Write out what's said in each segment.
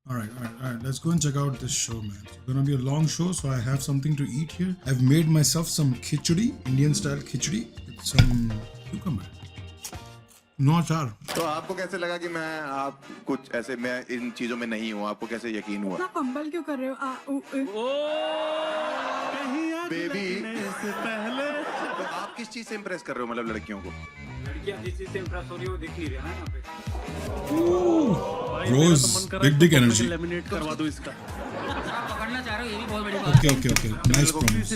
All right. Let's go and check out this show, man. It's gonna be a long show, so I have something to eat here. I've made myself some khichdi, Indian style khichdi, with some cucumber. No achar. तो आपको कैसे लगा कि आप कुछ ऐसे मैं इन चीजों में नहीं हूँ? आपको कैसे यकीन हुआ? आप फंबल क्यों कर रहे हो? बेबी पहले तो आप किस चीज से इम्प्रेस कर रहे हो, मतलब लड़कियों को? लड़कियां जिस चीज से इम्प्रेस हो रही है वो दिख नहीं रहा है यहाँ पे। Rose, big dick energy. Laminate करवा दो इसका। आप पकड़ना चाह रहे हो ये भी बहुत बड़ी बात है। Okay. Nice promise.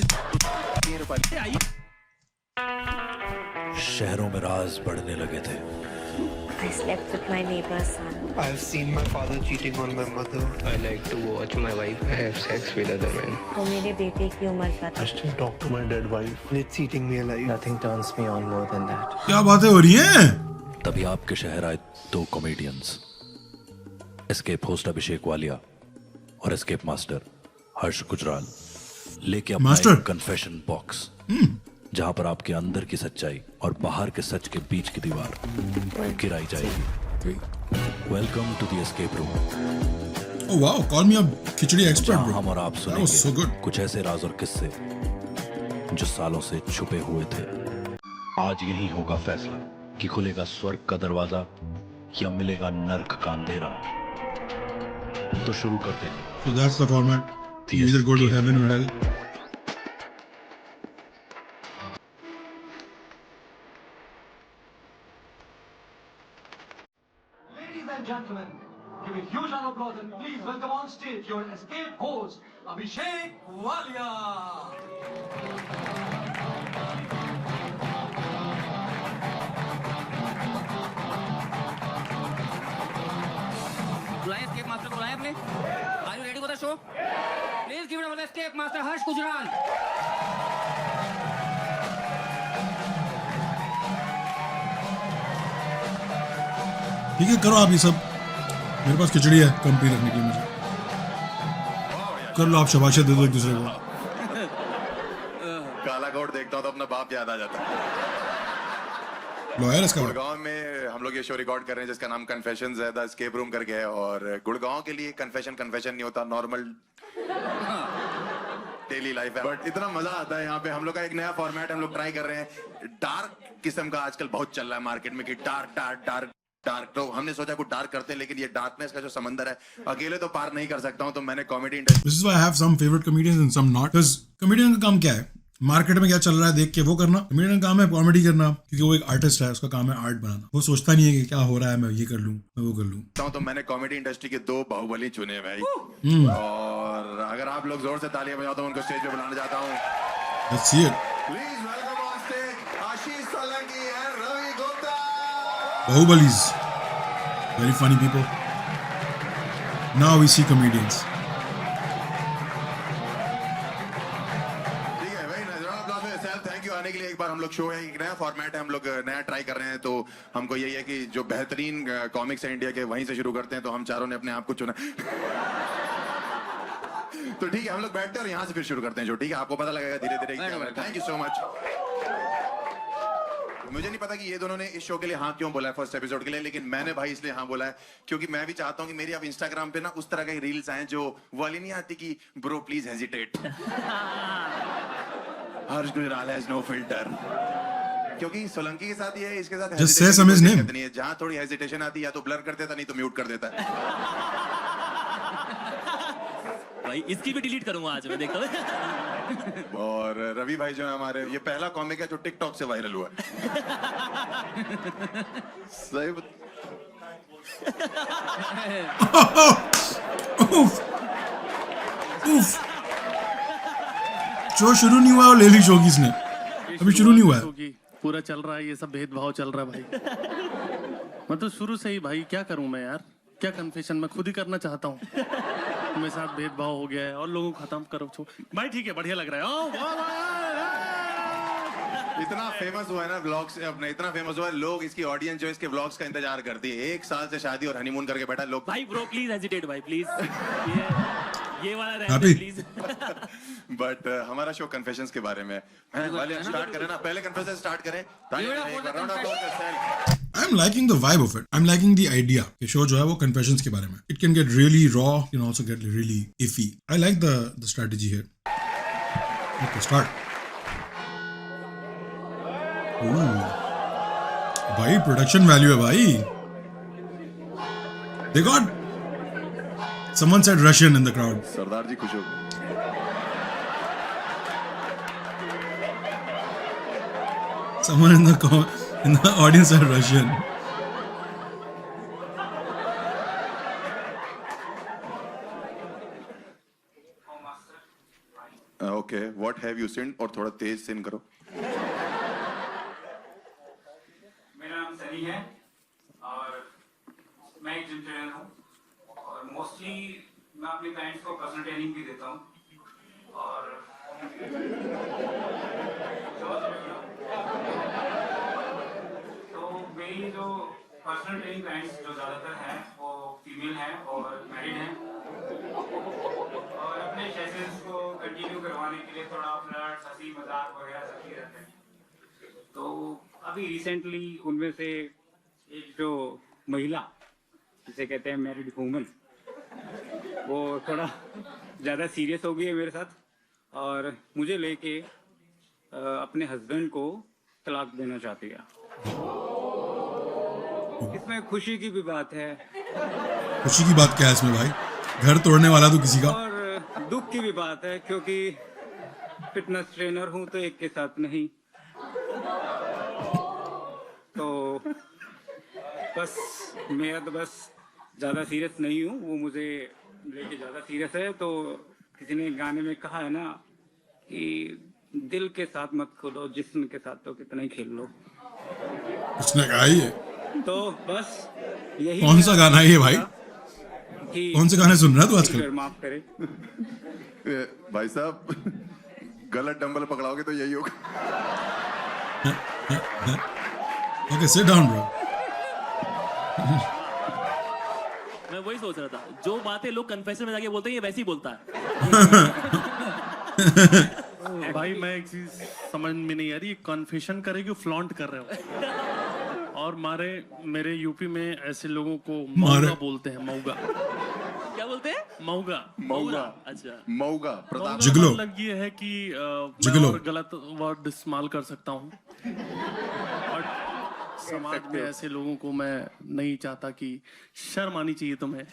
शहरों में राज बढ़ने लगे थे। I slept with my neighbor's son. I've seen my father cheating on my mother. I like to watch my wife have sex with other men. वो मेरे बेटे की उम्र का था। I still talk to my dead wife. And it's eating me alive. Nothing turns me on more than that. क्या बातें हो रही हैं? तभी आपके शहर आए दो कॉमेडियंस, एस्केप होस्ट अभिषेक वालिया और एस्केप मास्टर हर्ष गुजराल, लेके अपना मास्टर? एक कन्फेशन बॉक्स, जहां पर आपके अंदर की सच्चाई और बाहर के सच के बीच की दीवार गिराई जाएगी। Welcome to the escape room. Oh wow, call me a khichdi expert, जहां bro. हम और आप That was so सुनेंगे good. कुछ ऐसे राज और किस्से जो सालों से छुपे हुए थे। आज यही होगा फैसला कि खुलेगा स्वर्ग का दरवाजा या मिलेगा नर्क का अंधेरा। तो शुरू करते हैं। So that's the format. You either go to heaven or hell. Ladies and gentlemen, give a huge round of applause and please welcome on stage your escape host, Abhishek Walia. बुलाएं एस्केप मास्टर को, बुलाएं अपने। Are you ready for the show? Please give it up for the escape master हर्ष गुजराल। ठीक है, करो आप ये सब। मेरे पास खिचड़ी है कम पी रखने के लिए मुझे। कर लो आप, शबाशत दे दो एक दूसरे को। काला कोट देखता हूँ तो अपना बाप याद आ जाता है। लॉयर इसका। गुड़गांव में हम लोग ये शो रिकॉर्ड कर रहे हैं जिसका नाम कन्फेशंस है, द एस्केप रूम करके है। और गुड़गांव के लिए कन्फेशन नहीं होता, नॉर्मल डेली लाइफ है। बट इतना मजा आता है यहाँ पे। हम लोग का एक नया फॉर्मेट हम लोग ट्राई कर रहे हैं। डार्क किस्म का आजकल बहुत चल रहा है मार्केट में कि डार्क। तो हमने सोचा कुछ डार्क करते हैं, लेकिन ये डार्कनेस का जो समंदर है अकेले तो पार नहीं कर सकता हूँ, तो मैंने comedy industry. This is why I have some favorite comedians and some not. Because comedian का काम क्या है? मार्केट में क्या चल रहा है देख के वो करना। कॉमेडियन का काम है कॉमेडी करना, क्योंकि वो एक आर्टिस्ट है, उसका काम है आर्ट बनाना। वो सोचता नहीं है कि क्या हो रहा है, मैं ये कर लूं, मैं वो कर लूं। तो मैंने कॉमेडी इंडस्ट्री के 2 बाहुबली चुने भाई। और अगर आप लोग जोर से तालियां बजाओ तो उनको स्टेज पे बुलाना चाहता हूँ। Let's see it. Please welcome on stage Ashish Solanki and Ravi Gupta. Bahubalis. Very funny people. Now we see comedians. ठीक है भाई, थैंक यू आने के लिए। एक बार हम लोग शो है, एक नया फॉर्मेट है, हम लोग नया ट्राई कर रहे हैं। तो हमको यही है कि जो बेहतरीन कॉमिक्स है इंडिया के वहीं से शुरू करते हैं। तो हम चारों ने अपने आप को चुना। तो ठीक है, हम लोग बैठते हैं और यहाँ से फिर शुरू करते हैं शो। ठीक है, आपको पता लगेगा धीरे धीरे। Thank you so much. मुझे नहीं पता कि ये दोनों ने इस शो के लिए हाँ क्यों बोला है फर्स्ट एपिसोड के लिए, लेकिन मैंने भाई इसलिए हाँ बोला है क्योंकि मैं भी चाहता हूँ कि मेरी अब इंस्टाग्राम पे ना उस तरह के रील्स आए जो वाली नहीं आती कि bro please hesitate, Harsh Gujral has no filter. क्योंकि सोलंकी के साथ ये है, इसके साथ Just say some his name. जहाँ थोड़ी हेजिटेशन आती है या तो ब्लर कर देता, नहीं तो म्यूट कर देता है। भाई इसकी भी डिलीट करूंगा आज मैं, देखो। और रवि भाई जो है हमारे, ये पहला कॉमिक है जो टिकटॉक से वायरल हुआ है। सही शो शुरू नहीं हुआ और ले ली शो की इसने। अभी शुरू नहीं हुआ है। पूरा चल रहा है, ये सब भेदभाव चल रहा है भाई। मतलब शुरू से ही भाई क्या करूं मैं यार, क्या कन्फेशन मैं खुद ही करना चाहता हूँ। मेरे साथ भेदभाव हो गया है और लोगों को खत्म करो भाई। ठीक है, बढ़िया लग रहा है। इतना फेमस हुआ है ना व्लॉग्स से अपने, इतना फेमस हुआ है, लोग इसकी ऑडियंस जो इसके व्लॉग्स का इंतजार करती है। 1 साल से शादी और हनीमून करके बैठा लोग। भाई ब्रो प्लीज हेजिटेट भाई प्लीज। ये वाला रहने Happy? प्लीज। बट हमारा शो कन्फेशंस के बारे में है। वाले स्टार्ट करें ना, पहले कन्फेशन स्टार्ट करें। ताकि एक बार round of applause. I'm liking the vibe of it. I'm liking the idea. कि show जो है वो confessions के बारे में. It can get really raw. It can also get really iffy. I like the strategy here. Okay, start. Ooh. भाई production value है भाई. They got. Someone said Russian in the crowd. सरदार जी खुश हो गए। Someone in the audience said Russian. Okay, what have you seen? और थोड़ा तेज scene करो। मेरा नाम सनी है और मैं एक जिम ट्रेनर हूँ और मोस्टली मैं अपने क्लाइंट्स को पर्सनल ट्रेनिंग भी देता हूँ और तो मेरी जो पर्सनल ट्रेनिंग क्लाइंट्स जो ज़्यादातर हैं वो फीमेल हैं और मैरिड हैं और अपने सेशंस को कंटिन्यू करवाने के लिए थोड़ा फ्लर्ट, हंसी मजाक वगैरह सब ही रहते हैं। तो अभी रिसेंटली उनमें से एक जो महिला जिसे कहते हैं मैरिड वूमन, वो थोड़ा ज़्यादा सीरियस हो गई है मेरे साथ और मुझे लेके अपने हस्बैंड को तलाक देना चाहती है। इसमें खुशी की भी बात है खुशी की बात क्या है इसमें भाई? घर तोड़ने वाला तो किसी का। और दुख की भी बात है क्योंकि फिटनेस ट्रेनर हूँ तो एक के साथ नहीं। तो बस मेरा तो बस ज़्यादा सीरियस नहीं हूँ, वो मुझे लेके ज़्यादा सीरियस है। तो किसी ने गाने में कहा है ना कि दिल के साथ मत खेलो, जिस्म के साथ तो कितना ही खेल लो। उसने कहा ही है। तो बस यही कौन सा गाना है ये भाई? कि कौन से गाने सुन रहा है तू आजकल? माफ करे भाई साहब, गलत डंबल पकड़ाओगे तो यही होगा। Okay, sit down, bro. मैं वही सोच रहा था, जो बातें लोग कन्फेशन में जाके बोलते हैं ये वैसे ही बोलता है। भाई मैं एक चीज समझ में नहीं आ रही, कन्फेशन करे क्यों फ्लॉन्ट कर रहे हो? और मेरे यूपी में ऐसे लोगों को मऊगा बोलते हैं। मऊगा क्या बोलते हैं? मऊगा। मऊगा। अच्छा, मऊगा प्रताप। जिगलो। मतलब ये है कि मैं जिगलो। और गलत वर्ड इस्तेमाल कर सकता हूँ और समाज में ऐसे लोगों को मैं नहीं चाहता कि शर्म आनी चाहिए तुम्हें।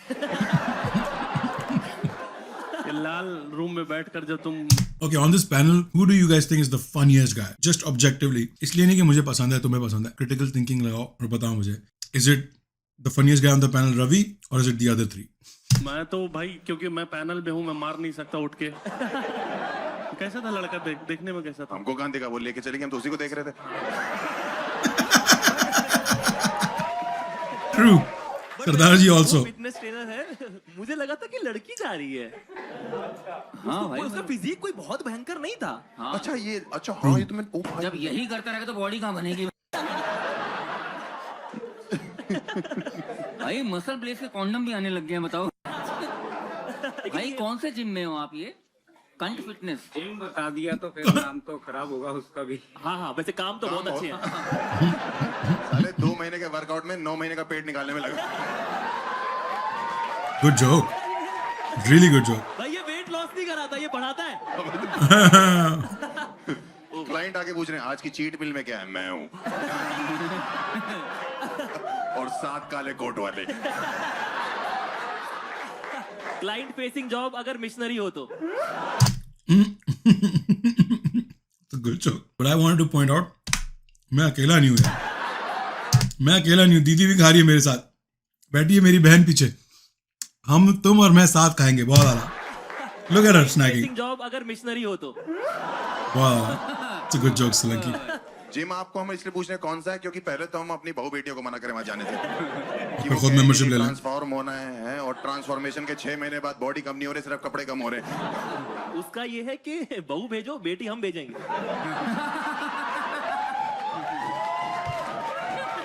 ये लाल रूम में बैठकर जब तुम Okay, on this panel, who do you guys think is the funniest guy? Just objectively. इसलिए नहीं कि मुझे पसंद है, तुम्हें पसंद है. Critical thinking लगाओ और बताओ मुझे. Is it the funniest guy on the panel, Ravi, or is it the other three? मैं तो भाई, क्योंकि मैं पैनल में हूँ, मैं मार नहीं सकता उठ के। कैसा था लड़का? देखने में कैसा था? हमको कहाँ देखा, वो लेके चले गए, हम तो उसी को देख रहे थे। True. सरदार जी also. फिटनेस ट्रेनर है, मुझे लगा था कि लड़की जा रही है। हाँ भाई, उसका फिजिक कोई बहुत भयंकर नहीं था। हाँ। अच्छा हाँ ये तो मैं जब यही करता रहेगा तो बॉडी कहाँ बनेगी? भाई मसल ब्लेस के कॉन्डम भी आने लग गए हैं, बताओ। भाई कौन से जिम में हो आप? ये कंट फिटनेस जिम बता दिया तो फिर नाम तो खराब होगा उसका भी। हाँ, वैसे काम तो बहुत अच्छे हैं। साले 2 महीने के वर्कआउट में 9 महीने का पेट निकालने में लगा। Good joke. Really good joke. भाई ये वेट लॉस नहीं कराता, ये बढ़ाता है। क्लाइंट आके पूछ रहे हैं आज की चीट मिल में क्या है? मैं हूँ। और 7 काले कोट वाले। क्लाइंट फेसिंग जॉब अगर मिशनरी हो तो। It's a good joke. But I wanted to point out, मैं अकेला नहीं हूँ यार. मैं अकेला नहीं हूँ, दीदी भी खा रही है मेरे साथ. बैठी है मेरी बहन पीछे. हम, तुम और मैं साथ खाएंगे. बहुत आला. Look at her snacking. Facing job अगर मिशनरी हो तो। Wow. It's a good joke, Solanki. Gym आपको हम इसलिए पूछ रहे हैं कौन सा है, क्योंकि पहले तो हम अपनी बहू बेटियों को मना करें वहां जाने से कि वो खुद membership ले लें. ट्रांसफॉर्म होना है और ट्रांसफॉर्मेशन के 6 महीने बाद बॉडी कम नहीं हो रही, सिर्फ कपड़े कम हो रहे हैं। उसका ये है कि बहू भेजो, बेटी हम भेजेंगे।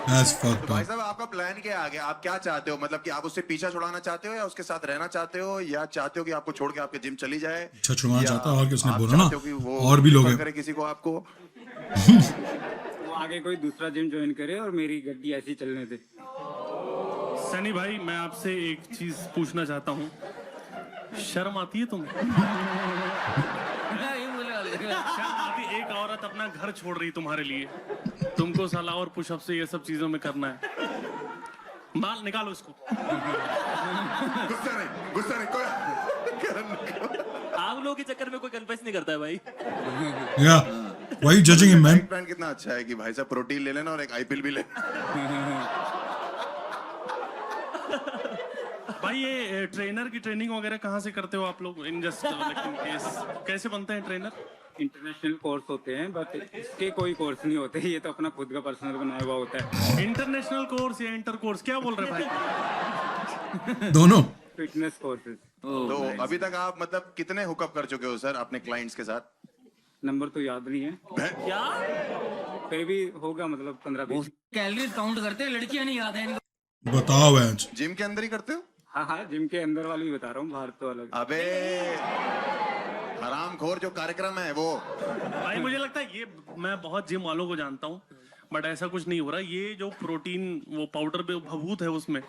That's fucked भाई up. साहब आपका प्लान क्या है आगे? आप क्या चाहते हो? मतलब कि आप उससे पीछा छुड़ाना चाहते हो या उसके साथ रहना चाहते हो, या चाहते हो कि आपको छोड़ के आपके जिम चली जाए? अच्छा छुड़वाना या चाहता है और किसने आप बोला ना, चाहते हो कि वो और भी लोग refer हैं। करे किसी को आपको? वो आगे कोई दूसरा जिम ज्वाइन करे और मेरी गड्डी ऐसी चलने दे। सनी भाई मैं आपसे एक चीज पूछना चाहता हूँ, शर्म आती है तुम्हें? शर्म आती? एक औरत अपना घर छोड़ रही तुम्हारे लिए, तुमको साला और पुशअप से ये सब चीजों में करना है। माल निकालो इसको। गुस्सा नहीं कोई। आप लोगों के चक्कर में कोई कन्फेस नहीं करता है भाई। या why you judging him man? Plan कितना अच्छा है कि भाई साहब प्रोटीन ले लेना और एक आईपीएल भी ले। भाई ये ट्रेनर की ट्रेनिंग वगैरह कहाँ से करते हो आप लोग? इन जस्ट कैसे बनते हैं ट्रेनर? इंटरनेशनल कोर्स होते हैं, बट इसके कोई कोर्स नहीं होते, ये तो अपना खुद का पर्सनल बनाया हुआ होता है। इंटरनेशनल कोर्स या इंटर कोर्स क्या बोल रहे भाई? दोनों। Fitness courses. तो अभी तक आप मतलब कितने हुकअप कर चुके हो सर अपने क्लाइंट्स के साथ? नंबर तो याद नहीं है, क्या? फिर भी होगा मतलब 15-20। कैलोरीज काउंट करते हैं, लड़कियां नहीं याद है। बताओ आज जिम के अंदर ही करते हो? हाँ हाँ, जिम के अंदर वाली भी बता रहा हूँ, बाहर तो अलग। अबे हरामखोर जो कार्यक्रम है वो। भाई मुझे लगता है ये, मैं बहुत जिम वालों को जानता हूँ बट ऐसा कुछ नहीं हो रहा। ये जो प्रोटीन वो पाउडर पे भभूत है उसमें।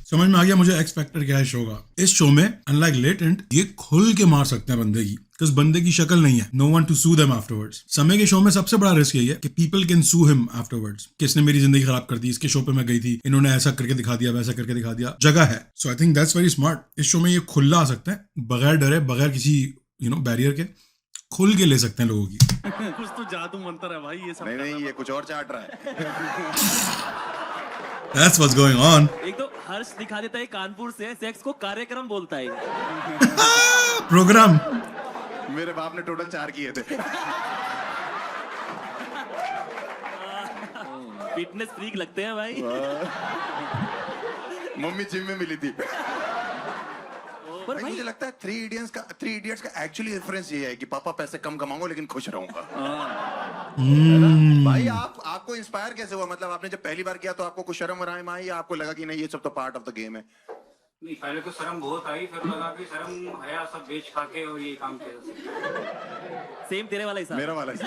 समझ में आ गया मुझे एक्स फैक्टर क्या है शो का। इस शो में अनलाइक लेटेंट ये खुल के मार सकते हैं बंदे की, because बंदे की शक्ल नहीं है। नो वन टू सू देम आफ्टरवर्ड्स। समय के शो में सबसे बड़ा रिस्क यही है कि people can sue him afterwards. किसने मेरी जिंदगी खराब कर दी, इसके शो पे मैं गई थी, इन्होंने ऐसा करके दिखा दिया, वैसा करके दिखा दिया। जगह है, so I think that's very smart. इस शो में ये खुला आ सकते हैं बगैर डरे, बगैर किसी बैरियर के, खुल के ले सकते हैं लोगों की। कुछ तो जादू मंत्र है भाई ये सब। नहीं ये कुछ और चाट रहा है। That's what's going on. एक तो हर्ष दिखा देता है कानपुर से, सेक्स को कार्यक्रम बोलता है। प्रोग्राम। मेरे बाप ने टोटल 4 किए थे। फिटनेस फ्रीक लगते हैं भाई। मम्मी जिम में मिली थी। पर भाई भाई मुझे लगता है 3 इडियट्स का एक्चुअली रेफरेंस ये है कि पापा पैसे कम कमाऊंगा लेकिन खुश रहूंगा। भाई आपको इंस्पायर कैसे हुआ? मतलब आपने जब पहली बार किया तो आपको कुछ शर्म वरम आई या आपको लगा कि नहीं ये सब तो पार्ट ऑफ द गेम है? नहीं, पहले तो शर्म बहुत आई, फिर लगा कि शर्म हया सब बेच खा के और ये काम किया। सेम तेरे वाला हिसाब। मेरा वाला ही।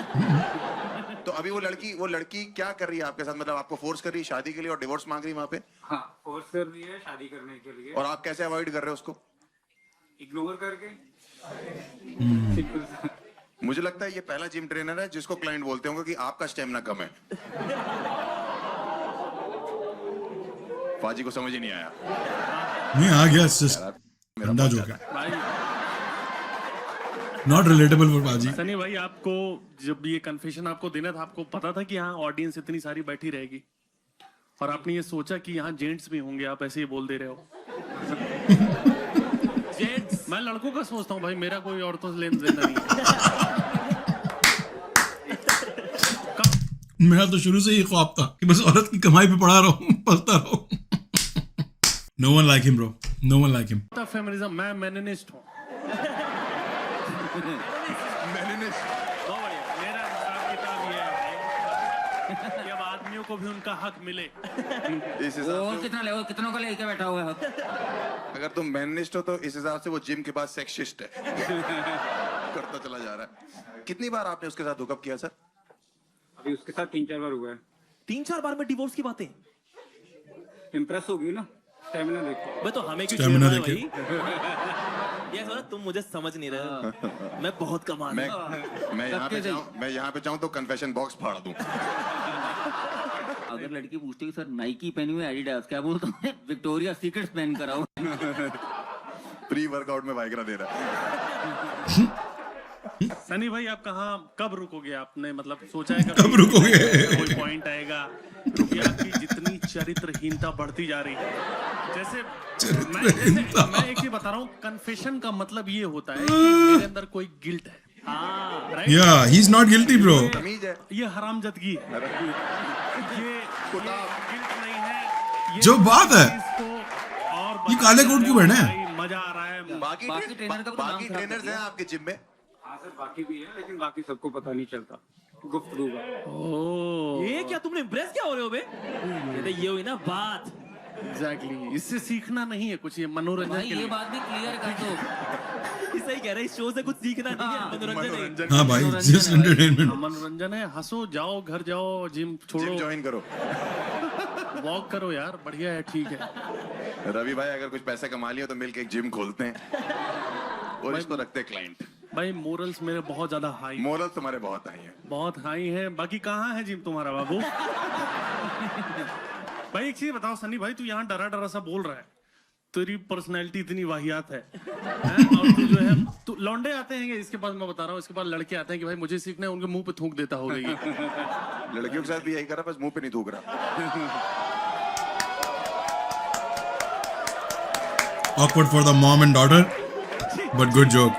तो अभी वो लड़की क्या कर रही है आपके साथ? मतलब आपको फोर्स कर रही है शादी के लिए और डिवोर्स मांग रही है वहाँ पे? हाँ, फोर्स कर रही है शादी करने के लिए। और आप कैसे अवॉइड कर रहे हो उसको? इग्नोर करके। सिंपल। मुझे लगता है ये पहला जिम ट्रेनर है जिसको क्लाइंट बोलते होंगे कि आपका स्टेमिना कम है। फाजी को समझ ही नहीं आया। नहीं आ गया, ठंडा जोक है, नॉट रिलेटेबल फॉर बाजी। सनी भाई आपको जब ये कन्फेशन आपको देना था, आपको पता था कि यहाँ ऑडियंस इतनी सारी बैठी रहेगी और आपने ये सोचा कि यहाँ जेंट्स भी होंगे, आप ऐसे ही बोल दे रहे हो? जेंट्स, मैं लड़कों का सोचता हूँ भाई, मेरा कोई औरतों से लेन देन नहीं है। मेरा तो शुरू से ही ख्वाब था कि बस औरत की कमाई पे पड़ा रहो, पलता रहो। No one like him, bro. No one like him. Feminism, मैं मेनिनिस्ट हूँ। बहुत बढ़िया। मेरा हिसाब किताब ये है कि अब आदमियों को भी उनका हक मिले। इस हिसाब से कितनों को लेके बैठा हुआ है? अगर तुम मैनिस्ट हो तो इस हिसाब से वो जिम के बाद सेक्सिस्ट है। करता चला जा रहा है। कितनी बार आपने उसके साथ हुकअप किया सर? अभी उसके साथ 3-4 बार हुआ है। 3-4 बार में डिवोर्स की बातें। इम्प्रेस होगी ना स्टेमिना देख के। मैं तो हमें क्यों Stamina छेड़ रहा है देख भाई? ये सोचा तुम मुझे समझ नहीं रहे। मैं बहुत कमा मैं यहाँ पे चाहूँ तो कन्फेशन बॉक्स फाड़ दूं। अगर लड़की पूछती है सर नाइकी पहनी हुई एडिडास, क्या बोलता हूँ? विक्टोरिया सीक्रेट्स पहन कर आओ। प्री वर्कआउट में वाइग्रा दे रहा है। सनी भाई आप कब रुकोगे? आपने मतलब सोचा है कब रुकोगे? कोई पॉइंट आएगा कि आपकी जितनी चरित्रहीनता बढ़ती जा रही है, जैसे मैं एक चीज बता रहा हूँ, कन्फेशन का मतलब ये होता है कि मेरे अंदर कोई गिल्ट है। हाँ, right? Yeah, he's not guilty, bro. तमीज है। ये हरामजदगी है, ये गिल्ट नहीं है। जो बात है, और ये काले कोट क्यों पहने हैं? भाई मजा आ रहा है। बाकी ट्रेनर्स हैं आपके जिम में? हाँ सर, बाकी भी है लेकिन बाकी सबको पता नहीं चलता, गुफ्तगू का। ओह, ये क्या तुमने इम्प्रेस क्या हो रहे हो बे? ये हुई ना बात। एग्जैक्टली, इससे सीखना नहीं है कुछ, ये मनोरंजन के लिए। बात भी क्लियर कर दो। सही कह रहे, इस शो से कुछ सीखना नहीं है, मनोरंजन हाँ भाई, जस्ट एंटरटेनमेंट। मनोरंजन है, हंसो, जाओ घर जाओ, जिम छोड़ो, जिम ज्वाइन करो, वॉक करो यार, बढ़िया है, ठीक है। रवि भाई अगर कुछ पैसे कमा लिया तो मिलके एक जिम खोलते हैं और इसको रखते हैं क्लाइंट। भाई मोरल्स मेरे बहुत ज्यादा हाई, मोरल तुम्हारे बहुत हाई है। बहुत हाई है। बाकी कहाँ है जिम तुम्हारा बाबू? भाई एक चीज बताओ सनी भाई, तू यहाँ डरा डरा सा बोल रहा है, तेरी पर्सनैलिटी इतनी वाहियात है, और तू जो है, तू लौंडे आते हैं इसके बाद, मैं बता रहा हूँ, इसके बाद लड़के आते हैं कि भाई मुझे सीखना है, उनके मुंह पे थूक देता होगा ये। लड़कियों के साथ भी यही करा, बस मुंह पे नहीं थूक रहा। Awkward for the mom and daughter, but good joke.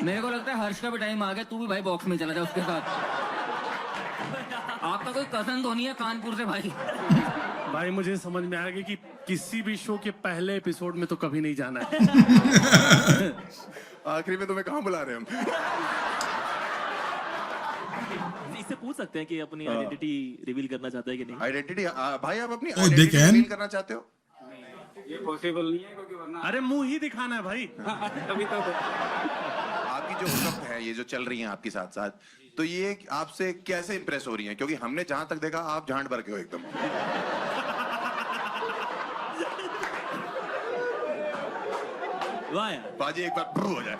मेरे को लगता है हर्ष का भी टाइम आ गया, तू भी भाई बॉक्स में चला जा उसके साथ। आपका कोई कजन तो नहीं है कानपुर से भाई? भाई मुझे समझ में आ गया कि किसी भी शो के पहले एपिसोड में तो कभी नहीं जाना है। आखिरी में तुम्हें कहाँ बुला रहे हैं हम? इससे पूछ सकते हैं कि अपनी आइडेंटिटी रिवील करना चाहता है कि नहीं? आइडेंटिटी भाई, आप अपनी they आइडेंटिटी can? रिवील करना चाहते हो? ये पॉसिबल नहीं है क्योंकि वरना अरे मुंह ही दिखाना है भाई। तभी तो आपकी जो हुकअप है, ये जो चल रही हैं आपके साथ साथ, तो ये आपसे कैसे इंप्रेस हो रही हैं? क्योंकि हमने जहां तक देखा आप झांड भर के हो एकदम। वाह यार, बाजी एक बार प्रूव हो जाए।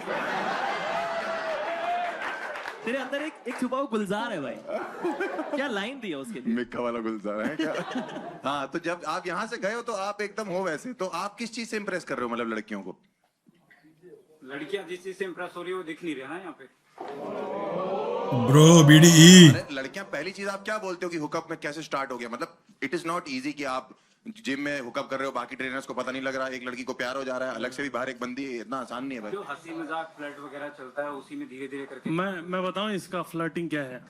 तेरे अंदर एक छुपा हुआ गुलजार है भाई। क्या लाइन दी है उसके लिए? मिक्का वाला गुलजार है क्या? हाँ, तो जब आप यहाँ से गए हो तो आप एकदम हो वैसे, तो आप किस चीज से इंप्रेस कर रहे हो, मतलब लड़कियों को? लड़कियां जिस चीज से इम्प्रेस हो रही है वो दिख नहीं रहा ना यहाँ पे। Bro, BDE. अरे लड़कियां, पहली चीज आप क्या बोलते हो कि हुकअप में कैसे स्टार्ट हो गया? मतलब इट इज नॉट इजी कि आप जिम में हुकअप कर रहे हो, बाकी ट्रेनर्स को पता नहीं लग रहा, एक लड़की को प्यार हो जा रहा है, अलग से भी बाहर एक बंदी है, इतना आसान नहीं है भाई। जो हंसी मजाक फ्लर्ट वगैरह चलता है उसी में धीरे धीरे करके। मैं बताऊं इसका फ्लर्टिंग क्या है?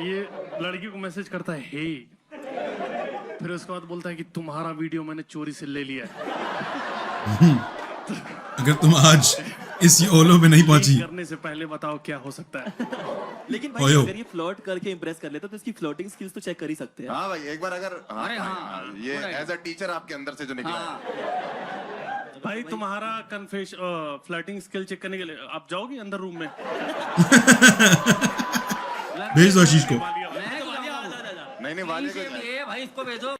ये लड़की को मैसेज करता है, हे, फिर उसके बाद बोलता है कि तुम्हारा वीडियो मैंने चोरी से ले लिया है। अगर तुम आज इस ओलो में नहीं पहुंची, करने से पहले बताओ क्या हो सकता है। लेकिन भाई अगर ये फ्लर्ट करके इंप्रेस कर लेता तो इसकी फ्लर्टिंग स्किल्स तो चेक कर ही सकते हैं। हाँ भाई, एक बार अगर अरे हाँ, ये एज अ टीचर आपके अंदर से जो निकला है। भाई तुम्हारा फ्लर्टिंग स्किल चेक करने के लिए आप जाओगे अंदर रूम में? भेज दो आशीष को। नहीं वाले को भाई इसको भेजो,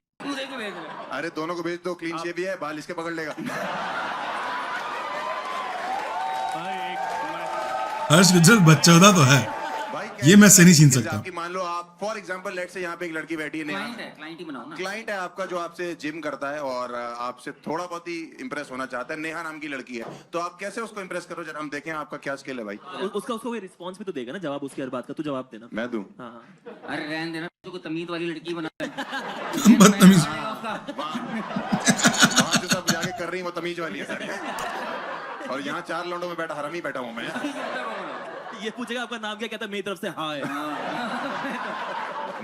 अरे दोनों को भेज दो, क्लीन शेव भी है, बाल इसके पकड़ लेगा। हर्ष गुज्जर बच्चौदा तो है भाई, ये मैं से नहीं छीन सकता। आपकी मान लो आप फॉर एग्जांपल लेट से यहाँ पे एक लड़की बैठी है, क्लाइंट ही बनाओ ना। क्लाइंट है आपका जो आपसे जिम करता है और आपसे थोड़ा बहुत ही इंप्रेस होना चाहता है, नेहा नाम की लड़की है, तो आप कैसे उसको इंप्रेस करो? जरा हम देखें आपका क्या स्किल है भाई। उसका कोई रिस्पॉन्स भी तो देगा ना, जवाब उसकी हर बात का, तू जवाब देना। मैं दूं? हाँ। अरे रहने देना, तो कोई तमीज वाली लड़की बना। बदतमीज। वहाँ जो सब जाके कर रही है वो तमीज वाली है सर, और यहाँ 4 लौंडों में बैठा हरामी बैठा हूँ मैं। ये पूछेगा आपका नाम क्या, कहता है मेरी तरफ से हाँ है।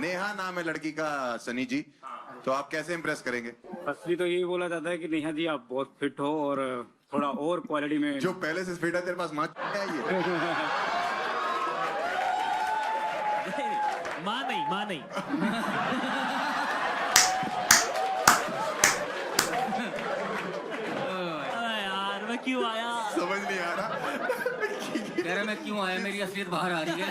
नेहा नाम है लड़की का सनी जी, तो आप कैसे इंप्रेस करेंगे? असली तो यही बोला जाता है कि नेहा जी आप बहुत फिट हो और थोड़ा और क्वालिटी में। जो पहले से फिट है तेरे पास माँ है ये? माँ नहीं। यार मैं क्यों आया, समझ नहीं आ रहा। कह रहा मैं क्यों आया, मेरी असलियत बाहर आ रही है।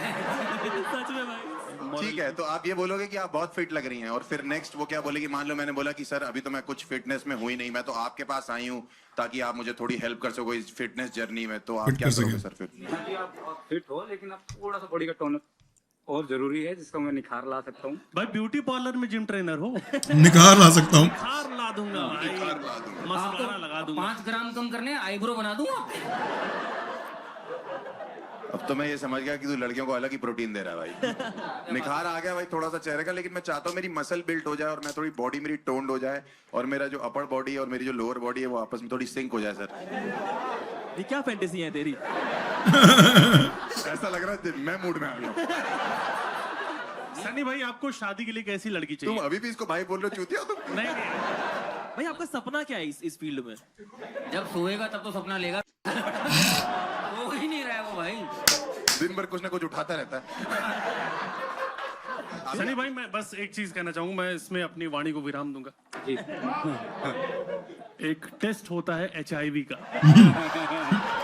सच में भाई। ठीक है, तो आप ये बोलोगे कि आप बहुत फिट लग रही हैं, और फिर नेक्स्ट वो क्या बोलेगी? मान लो मैंने बोला कि सर अभी तो मैं कुछ फिटनेस में हुई नहीं, मैं तो आपके पास आई हूँ ताकि आप मुझे थोड़ी हेल्प कर सको इस फिटनेस जर्नी में, तो आप क्या करोगे सर फिर? नेहा जी आप बहुत फिट हो, लेकिन आप थोड़ा सा बॉडी का टोन और जरूरी है जिसका मैं निखार ला सकता हूँ। भाई ब्यूटी पार्लर में जिम ट्रेनर हो? निखार ला सकता हूँ, निखार ला दूंगा भाई, मसाला लगा दूंगा, 5 ग्राम कम करने आईब्रो बना दूंगा। अब तो मैं ये समझ गया कि तू लड़कियों को अलग ही प्रोटीन दे रहा है भाई। निखार आ गया भाई थोड़ा सा चेहरे का, लेकिन मैं चाहता हूँ मेरी मसल बिल्ट हो जाए और मैं थोड़ी बॉडी मेरी टोन्ड हो जाए, और मेरा जो अपर बॉडी और मेरी जो लोअर बॉडी है वो आपस में थोड़ी सिंक हो जाए सर। ये क्या फैंटेसी है तेरी? ऐसा लग रहा है मैं मूड में आ गया हूँ। सनी भाई आपको शादी के लिए कैसी लड़की तुम चाहिए? अभी भी इसको भाई बोल रहे हो, चूतिया हो तुम? नहीं भाई आपका सपना क्या है इस फील्ड में? जब सोएगा तब तो सपना लेगा। सो ही नहीं रहा है वो भाई, दिन भर कुछ ना कुछ उठाता रहता है। सनी भाई मैं बस एक चीज कहना चाहूंगा, मैं इसमें अपनी वाणी को विराम दूंगा। एक टेस्ट होता है HIV का,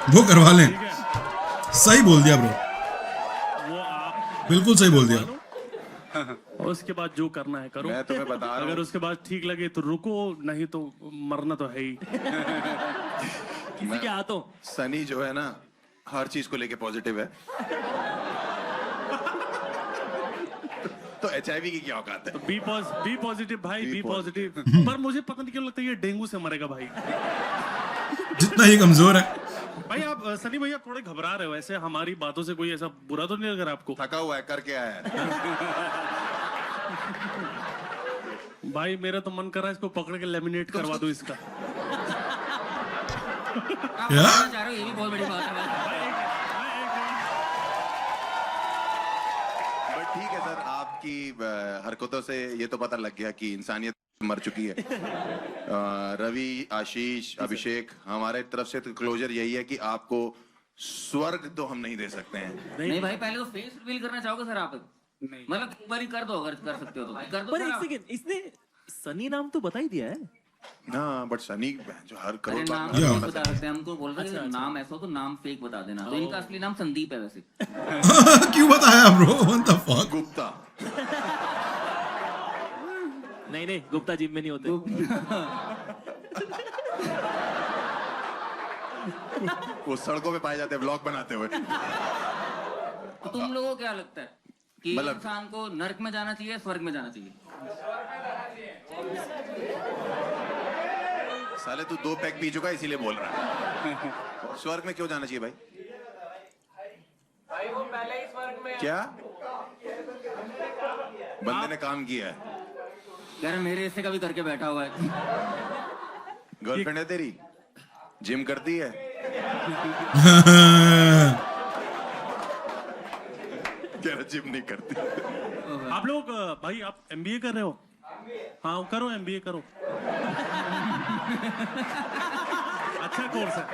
वो करवा लें। ठीक है? सही बोल दिया ब्रो, वो आप बिल्कुल सही बोल दिया। और उसके बाद जो करना है करो। मैं तुम्हें बता रहा अगर हूँ, उसके बाद ठीक लगे तो रुको, नहीं तो मरना तो है ही। किसी के हाथों। सनी जो है ना हर चीज को लेके पॉजिटिव है। तो HIV की क्या औकात है? बी पॉजिटिव भाई, बी पॉजिटिव। पर मुझे पता नहीं क्यों लगता है ये डेंगू से मरेगा भाई। जितना ही कमजोर है। भाई आप सनी भैया थोड़े घबरा रहे हो ऐसे, हमारी बातों से कोई ऐसा बुरा तो नहीं लग रहा आपको? थका हुआ है, करके आया है। भाई मेरा तो मन कर रहा है इसको पकड़ के लेमिनेट करवा दो इसका। आप क्या? बताना चाह रहे हो, ये भी बहुत बड़ी बात है भाई। बट ठीक है सर, आपकी हरकतों से ये तो पता लग गया कि इंसानियत मर चुकी है। रवि, आशीष, अभिषेक, हमारे तरफ से तो क्लोजर यही है कि आपको स्वर्ग तो हम नहीं दे सकते हैं। नहीं भाई, पहले तो फेस रिवील करना चाहोगे सर आप? नहीं मतलब एक बार ही कर दो, अगर कर सकते हो तो कर दो पर सर एक आप। सेकंड, इसने सनी नाम तो बता ही दिया है। ना बट सनी जो हर अरे करोड़ नाम बार फेक बता सकते हैं, हमको बोल रहे हैं अच्छा, कि नाम ऐसा हो तो नाम फेक बता देना। तो इनका असली नाम संदीप है वैसे। क्यों बताया bro? What the fuck? Gupta. नहीं गुप्ता जिम में नहीं होते। वो सड़कों पे पाए जाते हैं व्लॉग बनाते हुए। तो तुम लोगों को क्या लगता है कि मतलब- इंसान को नर्क में जाना चाहिए, स्वर्ग में जाना चाहिए? साले तू 2 पैक पी चुका है इसीलिए बोल रहा है। स्वर्ग में क्यों जाना चाहिए भाई? वो पहले ही स्वर्ग में क्या बंदे ने काम किया है? यार मेरे हिस्से का भी करके बैठा हुआ है। गर्लफ्रेंड है तेरी? जिम करती है? कह रहा जिम नहीं करती। आप लोग भाई आप MBA कर रहे हो? हाँ करो, MBA करो। अच्छा कोर्स है।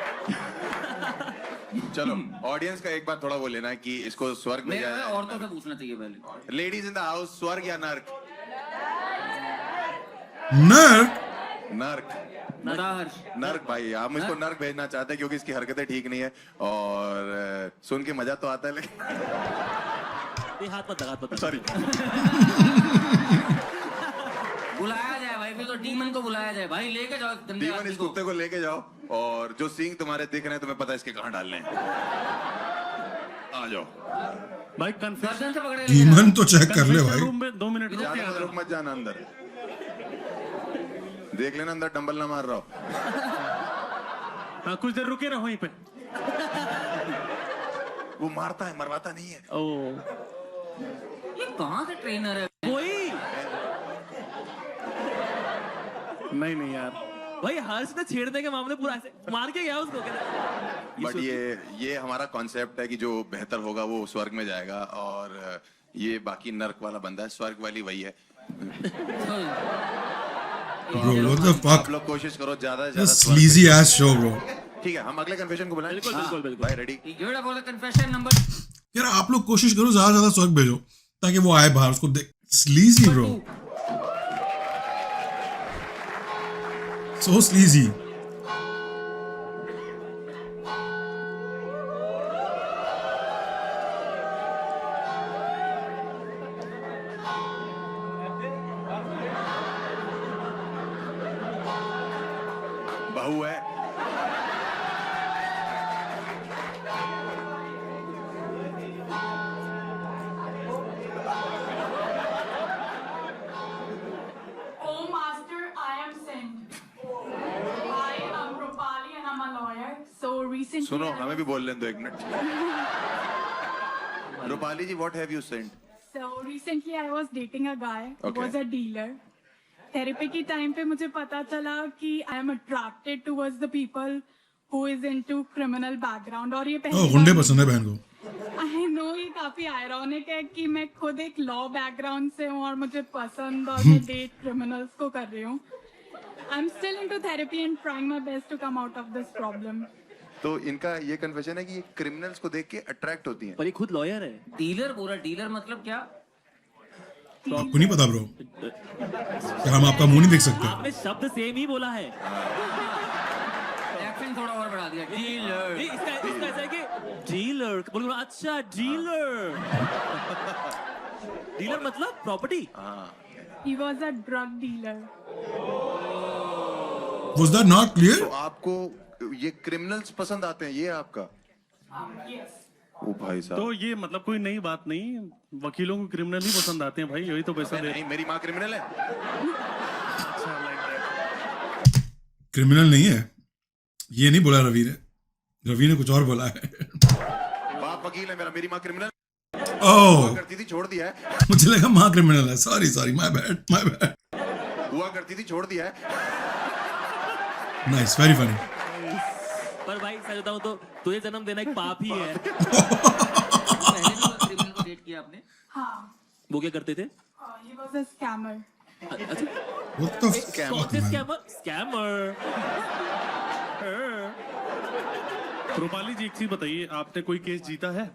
चलो ऑडियंस का एक बार थोड़ा वो लेना है कि इसको स्वर्ग में मेरे जाए। औरतों से पूछना चाहिए पहले। लेडीज इन द हाउस, स्वर्ग या नर्क? नर्क? नर्क। बता हर्ष। नर्क भाई, आप मुझको नर्क भेजना चाहते हैं क्योंकि इसकी हरकतें ठीक नहीं है और सुन के मजा तो आता है लेकिन हाथ मत लगा, सॉरी। बुलाया जाए भाई, फिर तो डीमन को बुलाया जाए भाई, लेके जाओ गंदे डीमन आदमी इस को। कुत्ते को लेके जाओ और जो सींग तुम्हारे दिख रहे हैं तुम्हें पता है इसके कहाँ डालने हैं। आ जाओ भाई कन्फेशन गर्दन से पकड़ के लेके डीमन तो चेक कर ले भाई। रूम में 2 मिनट रुक के ज्यादा आ रुक मत जाना अंदर, देख लेना अंदर डंबल ना मार रहा हो। हाँ कुछ देर रुके रहो वहीं पे। वो मारता है, मरवाता नहीं है। ओ ये कहाँ से ट्रेनर है? कोई नहीं यार, भाई हर्ष ने छेड़ने के मामले पूरा ऐसे मार के गया उसको। बट ये हमारा कॉन्सेप्ट है कि जो बेहतर होगा वो स्वर्ग में जाएगा और ये बाकी नर्क वाला बंदा है, स्वर्ग वाली वही है। Bro, what the आप fuck? लोग कोशिश करो ज्यादा से The ज्यादा स्वर्ग sleazy में- ass show, bro. ठीक है, हम अगले कन्फेशन को बुलाएं। बिल्कुल बिल्कुल बिल्कुल। भाई ready? Give it a for the confession number. यार आप लोग कोशिश करो ज्यादा से ज्यादा स्वर्ग भेजो ताकि वो आए बाहर, उसको देख। Sleazy, bro. So sleazy. बहू है। Oh, Master, I am sent. I am Rupali and I'm a lawyer. So recently, सुनो, हमें भी बोल लें दो 1 minute. Rupali ji, what have you sent? So recently I was dating a guy who Okay. was a dealer. Therapy की time पे मुझे पता चला कि I am attracted towards the people who is into criminal background और ये Oh, गुंडे पसंद है बहन को। I know ये काफी आयरॉनिक है कि मैं खुद एक लॉ बैकग्राउंड से हूँ और मुझे पसंद और मैं डेट क्रिमिनल्स को कर रही हूँ। I'm still into therapy and trying my best to come out of this problem. तो इनका ये कन्फेशन है कि ये क्रिमिनल्स को देख के अट्रैक्ट होती हैं। पर ये खुद लॉयर है। डीलर बोला, डीलर मतलब क्या? आपको नहीं पता ब्रो? क्या हम आपका मुंह नहीं देख सकते? आपने शब्द सेम ही बोला है। एक्सेंट थोड़ा और बढ़ा दिया डीलर। नहीं, इसका ऐसा है कि डीलर बोलो, अच्छा डीलर। डीलर मतलब property. He was a drug dealer. Was that not clear? तो आपको ये क्रिमिनल्स पसंद आते हैं, ये आपका? Yes. ओ भाई साहब। तो ये मतलब कोई नई बात नहीं, वकीलों को क्रिमिनल ही पसंद आते हैं भाई, यही तो पैसा दे। नहीं, मेरी माँ क्रिमिनल है। क्रिमिनल नहीं है, ये नहीं बोला रवि ने। रवि ने कुछ और बोला है। बाप वकील है मेरा, मेरी माँ क्रिमिनल ओह, करती थी, छोड़ दिया है। मुझे लगा माँ क्रिमिनल है। Sorry sorry, my bad my bad. हुआ करती थी, छोड़ दिया है। Nice, very funny. पर भाई सच बताऊं तो तुझे जन्म देना एक पाप ही है। पहले भी क्रिमिनल को डेट किया आपने? हाँ. वो क्या करते थे? He was a scammer. अच्छा, What the कौन fuck, से man? स्कैमर? रूपाली जी एक चीज बताइए, आपने कोई केस जीता है?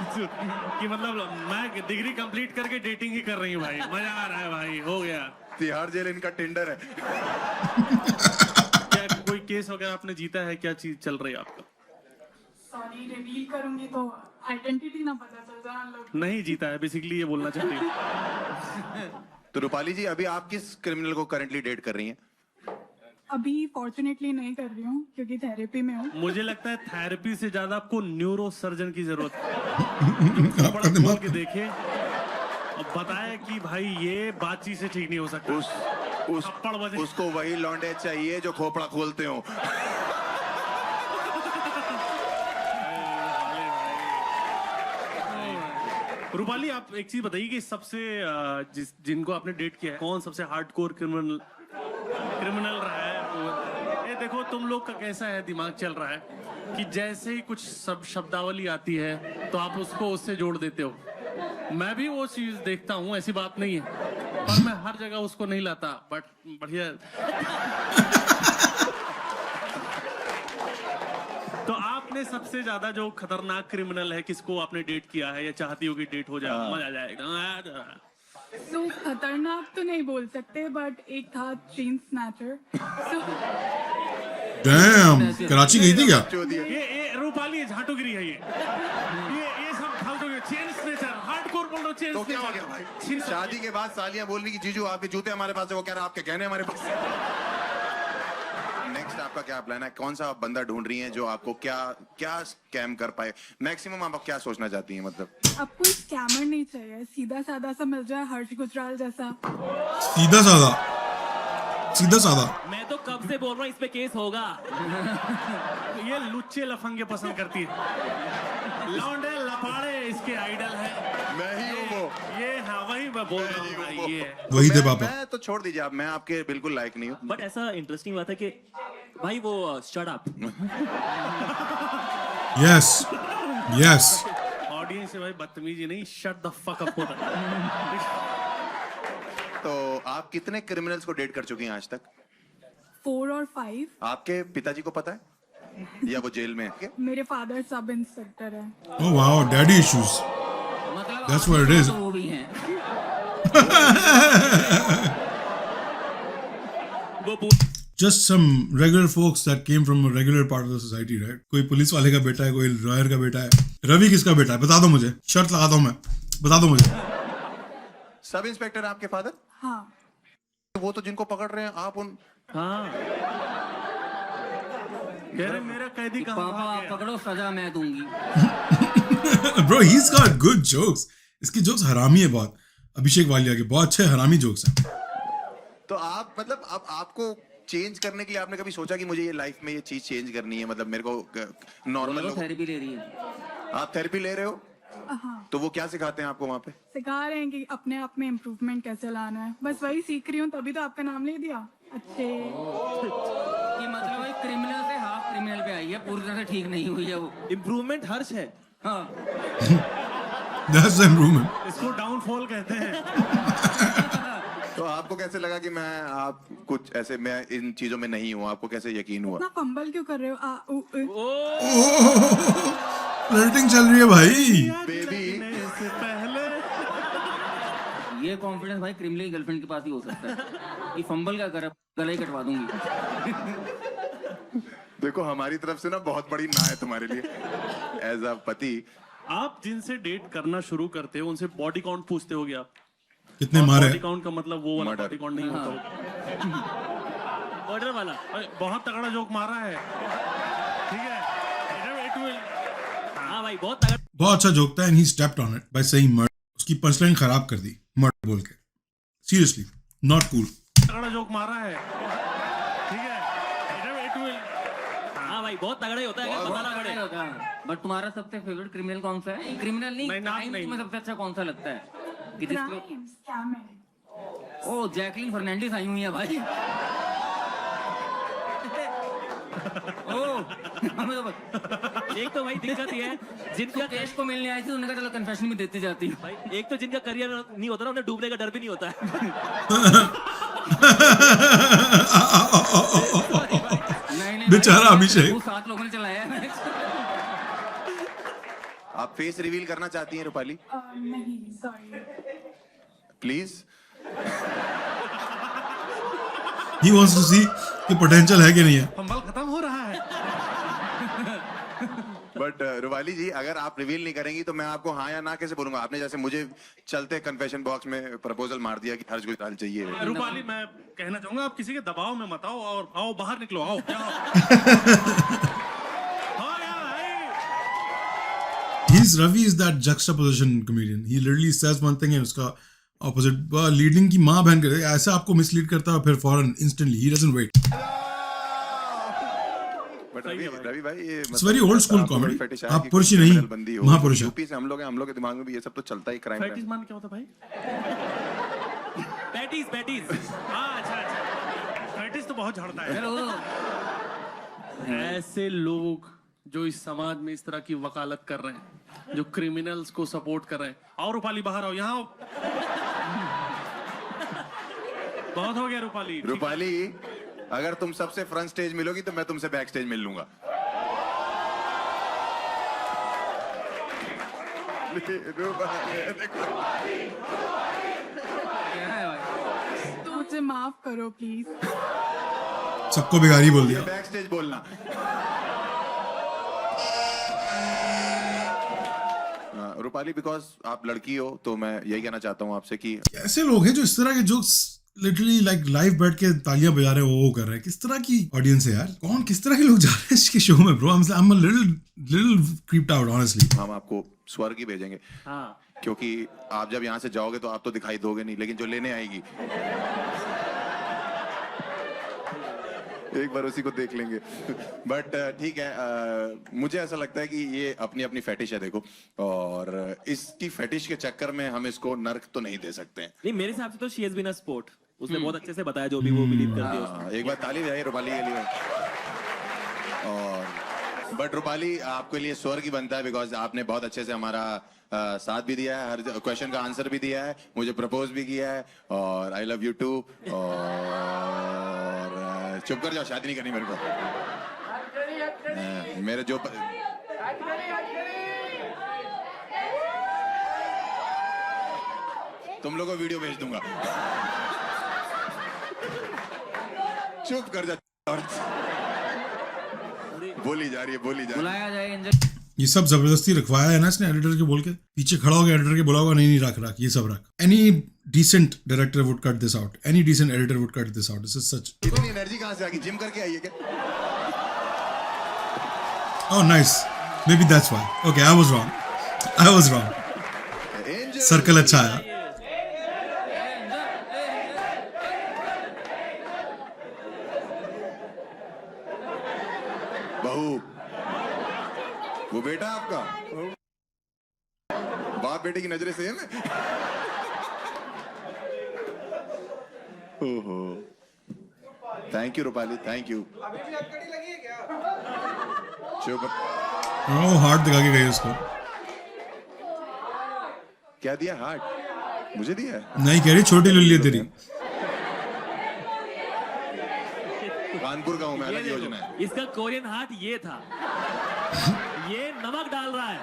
कि मतलब मैं डिग्री कंप्लीट करके डेटिंग ही कर रही हूँ भाई, मजा आ रहा है भाई, हो गया। तिहाड़ जेल इनका टेंडर है। क्या कोई केस वगैरह आपने जीता है? क्या चीज चल रही है आपका? Sorry, reveal करूंगी तो identity ना पता चल जाए लोग. नहीं जीता है, बेसिकली ये बोलना चाहती हूँ। तो रूपाली जी, अभी आप किस क्रिमिनल को करंटली डेट कर रही हैं? अभी फॉर्चुनेटली नहीं कर रही हूँ क्योंकि थेरेपी में हूँ. मुझे लगता है थेरेपी से ज्यादा आपको न्यूरो सर्जन की जरूरत है। आपका खोल दिमाग के देखे और बताए कि भाई ये बातचीत से ठीक नहीं हो सकता। थप्पड़ बजे। उसको वही लौंडे चाहिए जो खोपड़ा खोलते हो। रूपाली आप एक चीज बताइए कि सबसे जिनको आपने डेट किया है, कौन सबसे हार्डकोर क्रिमिनल रहा है? ये देखो तुम लोग का कैसा है दिमाग चल रहा है कि जैसे ही कुछ शब्दावली आती है तो आप उसको उससे जोड़ देते हो। मैं भी वो चीज देखता हूँ, ऐसी बात नहीं है, पर मैं हर जगह उसको नहीं लाता। बट बढ़िया। तो आपने सबसे ज्यादा जो खतरनाक क्रिमिनल है, किसको आपने डेट किया है या चाहती हो कि डेट हो जाए? मजा आ जाएगा। तो खतरनाक तो नहीं बोल सकते बट एक था चेन स्नैचर. डैम, कराची गई थी क्या? ये रूपाली झाटुगिरी है ये सब फालतू चेन स्नैचर हार्डकोर बोल रहे हो। चेन तो क्या हो गया भाई? शादी के बाद सालियां बोल रही कि जीजू आपके जूते हमारे पास है, वो कह रहा आपके गहने हमारे पास। नेक्स्ट आपका क्या प्लान है? कौन सा आप बंदा ढूंढ रही हैं जो आपको क्या स्कैम कर पाए? मैक्सिमम आप क्या सोचना चाहती हैं? मतलब अब कोई स्कैमर नहीं चाहिए, सीधा साधा सा मिल जाए, हर्ष गुजराल जैसा. सीधा साधा। मैं तो कब से बोल रहा हूँ इस पे केस होगा। ये लुच्चे लफंगे पसंद करती है, लौंडे लपाड़े इसके आइडल है। मैं ही हूँ वो। ये हाँ वही मैं बोल रहा हूँ भाई, ये वही थे पापा। मैं तो छोड़ दीजिए आप, मैं आपके बिल्कुल लायक नहीं हूँ। बट ऐसा इंटरेस्टिंग बात है कि भाई वो शट अप। यस। ऑडियंस से भाई बदतमीजी नहीं, शट द फक अप होता है। तो आप कितने क्रिमिनल्स को डेट कर चुकी हैं आज तक? 4 और 5. आपके पिताजी को पता है या वो जेल में है? मेरे फादर सब इंस्पेक्टर है. Oh wow, daddy issues. मतलब That's what it is. तो वो भी हैं। Just some regular folks that came from a regular part of the society, right? कोई पुलिस वाले का बेटा है, कोई लॉयर का बेटा है। रवि किसका बेटा है? बता दो मुझे, शर्त लगाता हूँ मैं, बता दो मुझे। सब इंस्पेक्टर आपके फादर? हाँ. वो तो जिनको पकड़ रहे हैं आप उन हाँ कह रहे मेरा कैदी कहाँ पापा भाग आप गया? पकड़ो, सजा मैं दूंगी। Bro, he's got good jokes. इसकी जोक्स हरामी है बहुत। अभिषेक वालिया के बहुत अच्छे हरामी जोक्स हैं। तो आप मतलब अब आपको चेंज करने के लिए आपने कभी सोचा कि मुझे ये लाइफ में ये चीज चेंज करनी है? मतलब मेरे को नॉर्मल लोग। थेरेपी ले रही है। आप थेरेपी ले रहे हो? हाँ. तो वो क्या सिखाते हैं आपको वहाँ पे? सिखा रहे हैं कि अपने आप में इम्प्रूवमेंट कैसे लाना है. बस वही सीख रही हूँ, तभी तो आपका नाम ले दिया. अच्छे. कि मतलब एक क्रिमिनल से हाफ क्रिमिनल पे आई है, पूरी तरह से ठीक नहीं हुई है वो। इम्प्रूवमेंट हर्ष है। हाँ That's the improvement. इसको डाउनफॉल कहते हैं। तो आपको कैसे लगा कि आप कुछ ऐसे, मैं इन चीजों में नहीं हूँ? आपको कैसे यकीन हुआ? इतना फंबल क्यों कर रहे हो? फ्लर्टिंग चल रही है भाई। बेबी से पहले ये कॉन्फिडेंस भाई क्रिमिनल की गर्लफ्रेंड के पास ही हो सकता है कि फंबल क्या कर गला ही कटवा दूंगी। देखो हमारी तरफ से ना बहुत बड़ी ना है तुम्हारे लिए एज अ पति। आप जिनसे डेट करना शुरू करते हो उनसे बॉडी काउंट पूछते हो क्या? कितने मारे? बॉडी काउंट का मतलब वो वाला बॉडी काउंट नहीं होता। ऑर्डर वाला बहुत तगड़ा जोक मारा है, ठीक है? हाँ भाई बहुत तगड़ा। बहुत अच्छा जोक था and he stepped on it by saying मर्ड। उसकी पंचलाइन खराब कर दी मर्ड बोल के। Seriously not cool. तगड़ा जोक मारा है, ठीक है? हाँ भाई बहुत तगड़ा ही होता है, अगर बताना पड़े। बट तुम्हारा सबसे फेवरेट क्रिमिनल कौन सा है? क्रिमिनल नहीं, crime तुम्हें सबसे अच्छा कौन सा लगता है कि जिसको? ओ जैकलिन फर्नांडिस आई हुई है भाई। हमें तो एक तो भाई दिक्कत ये है जिनका केस को मिलने आई थी उन्होंने कहा चलो कन्फेशन में देती जाती है भाई। एक तो जिनका करियर नहीं होता ना, उन्हें डूबने का डर भी नहीं होता है। नहीं बेचारा अभिषेक। वो 7 लोगों ने चलाया है। आप फेस रिवील करना चाहती हैं रूपाली? नहीं sorry. Please. He wants to see कि पोटेंशियल है कि नहीं है। फंबल खत्म हो रहा है। बट रूपाली जी अगर आप रिवील नहीं करेंगी तो मैं आपको हाँ या ना कैसे बोलूंगा? आपने जैसे मुझे चलते कन्फेशन बॉक्स में प्रपोजल मार दिया कि हर्ष गुजराल चाहिए। रूपाली मैं कहना चाहूंगा आप किसी के दबाव में मत आओ और आओ बाहर निकलो, आओ क्या He's Ravi is that juxtaposition comedian. He literally says one thing and उसका opposite लीडिंग की माँ बहन करे ऐसा आपको मिसलीड करता है फिर फौरन instantly he doesn't wait. But Ravi भाई ये It's very old school comedy. आप पुरुष ही नहीं महापुरुष हैं। यूपी से हम लोग हैं, हम लोग के दिमाग में भी ये सब तो चलता ही क्राइम पैटीज मान क्या होता भाई? पैटीज हाँ अच्छा पैटीज तो बहुत झड़ता है। ऐसे लोग जो इस समाज में इस तरह की वकालत कर रहे हैं, जो क्रिमिनल्स को सपोर्ट कर रहे हैं। आओ रूपाली बाहर आओ, यहाँ आओ। बहुत हो गया रूपाली। रूपाली अगर तुम सबसे फ्रंट स्टेज मिलोगी तो मैं तुमसे बैक स्टेज मिल लूंगा। तो मुझे माफ करो प्लीज। सबको बिगाड़ी बोल दिया। बैक स्टेज बोलना। रूपाली बिकॉज आप लड़की हो तो मैं यही कहना चाहता हूँ आपसे कि ऐसे लोग हैं जो इस तरह के जोक्स लिटरली लाइक लाइव बैठ के तालियां बजा रहे हैं वो कर रहे हैं। किस तरह की ऑडियंस है यार? कौन किस तरह के लोग जा रहे हैं इसके शो में bro? I'm a little creeped out honestly. हम आपको स्वर्ग ही भेजेंगे। हाँ क्योंकि आप जब यहाँ से जाओगे तो आप तो दिखाई दोगे नहीं, लेकिन जो लेने आएगी एक बार उसी को देख लेंगे। बट ठीक है, मुझे ऐसा लगता है कि ये अपनी अपनी फेटिश है देखो, और इसकी फेटिश के चक्कर में हम इसको नर्क तो नहीं दे सकते हैं। नहीं मेरे हिसाब से तो she has been a sport. उसने बहुत अच्छे से बताया जो भी वो बिलीव करती है उसमें। एक बार ताली बजाइए रूपाली के लिए। और बट रूपाली आपके लिए स्वर्ग ही बनता है बिकॉज आपने बहुत अच्छे से हमारा साथ भी दिया है, हर क्वेश्चन का आंसर भी दिया है, मुझे प्रपोज भी किया है, और आई लव यू टू। और चुप कर जाओ, शादी नहीं करनी मेरे को। मेरे जो तुम लोगों को वीडियो भेज दूंगा। चुप कर जा। बोली जा रही है, बोली जा रही है। बुलाया जाए इंजन। ये सब जबरदस्ती रखवाया है ना इसने एडिटर के बोल के। पीछे खड़ा हो गया एडिटर के, बोला होगा नहीं रख ये सब रख। Any decent director would cut this out, any decent editor would cut this out. This is such. इतनी एनर्जी कहां से आ गई? जिम करके आई है क्या? Oh nice, may be that's why. Okay I was wrong. Circle अच्छा आया। बहू वो बेटा आपका, बाप बेटे की नजरें सेम है। ओहो, thank you Rupali, thank you. चुप। ओ हार्ट दिखा के गई उसको। क्या दिया? हार्ट मुझे दिया है? नहीं कह रही छोटी लुल्ली है तेरी। कानपुर का हूं मैं, अलग योजना है। इसका कोरियन हार्ट ये था। ये नमक डाल रहा है,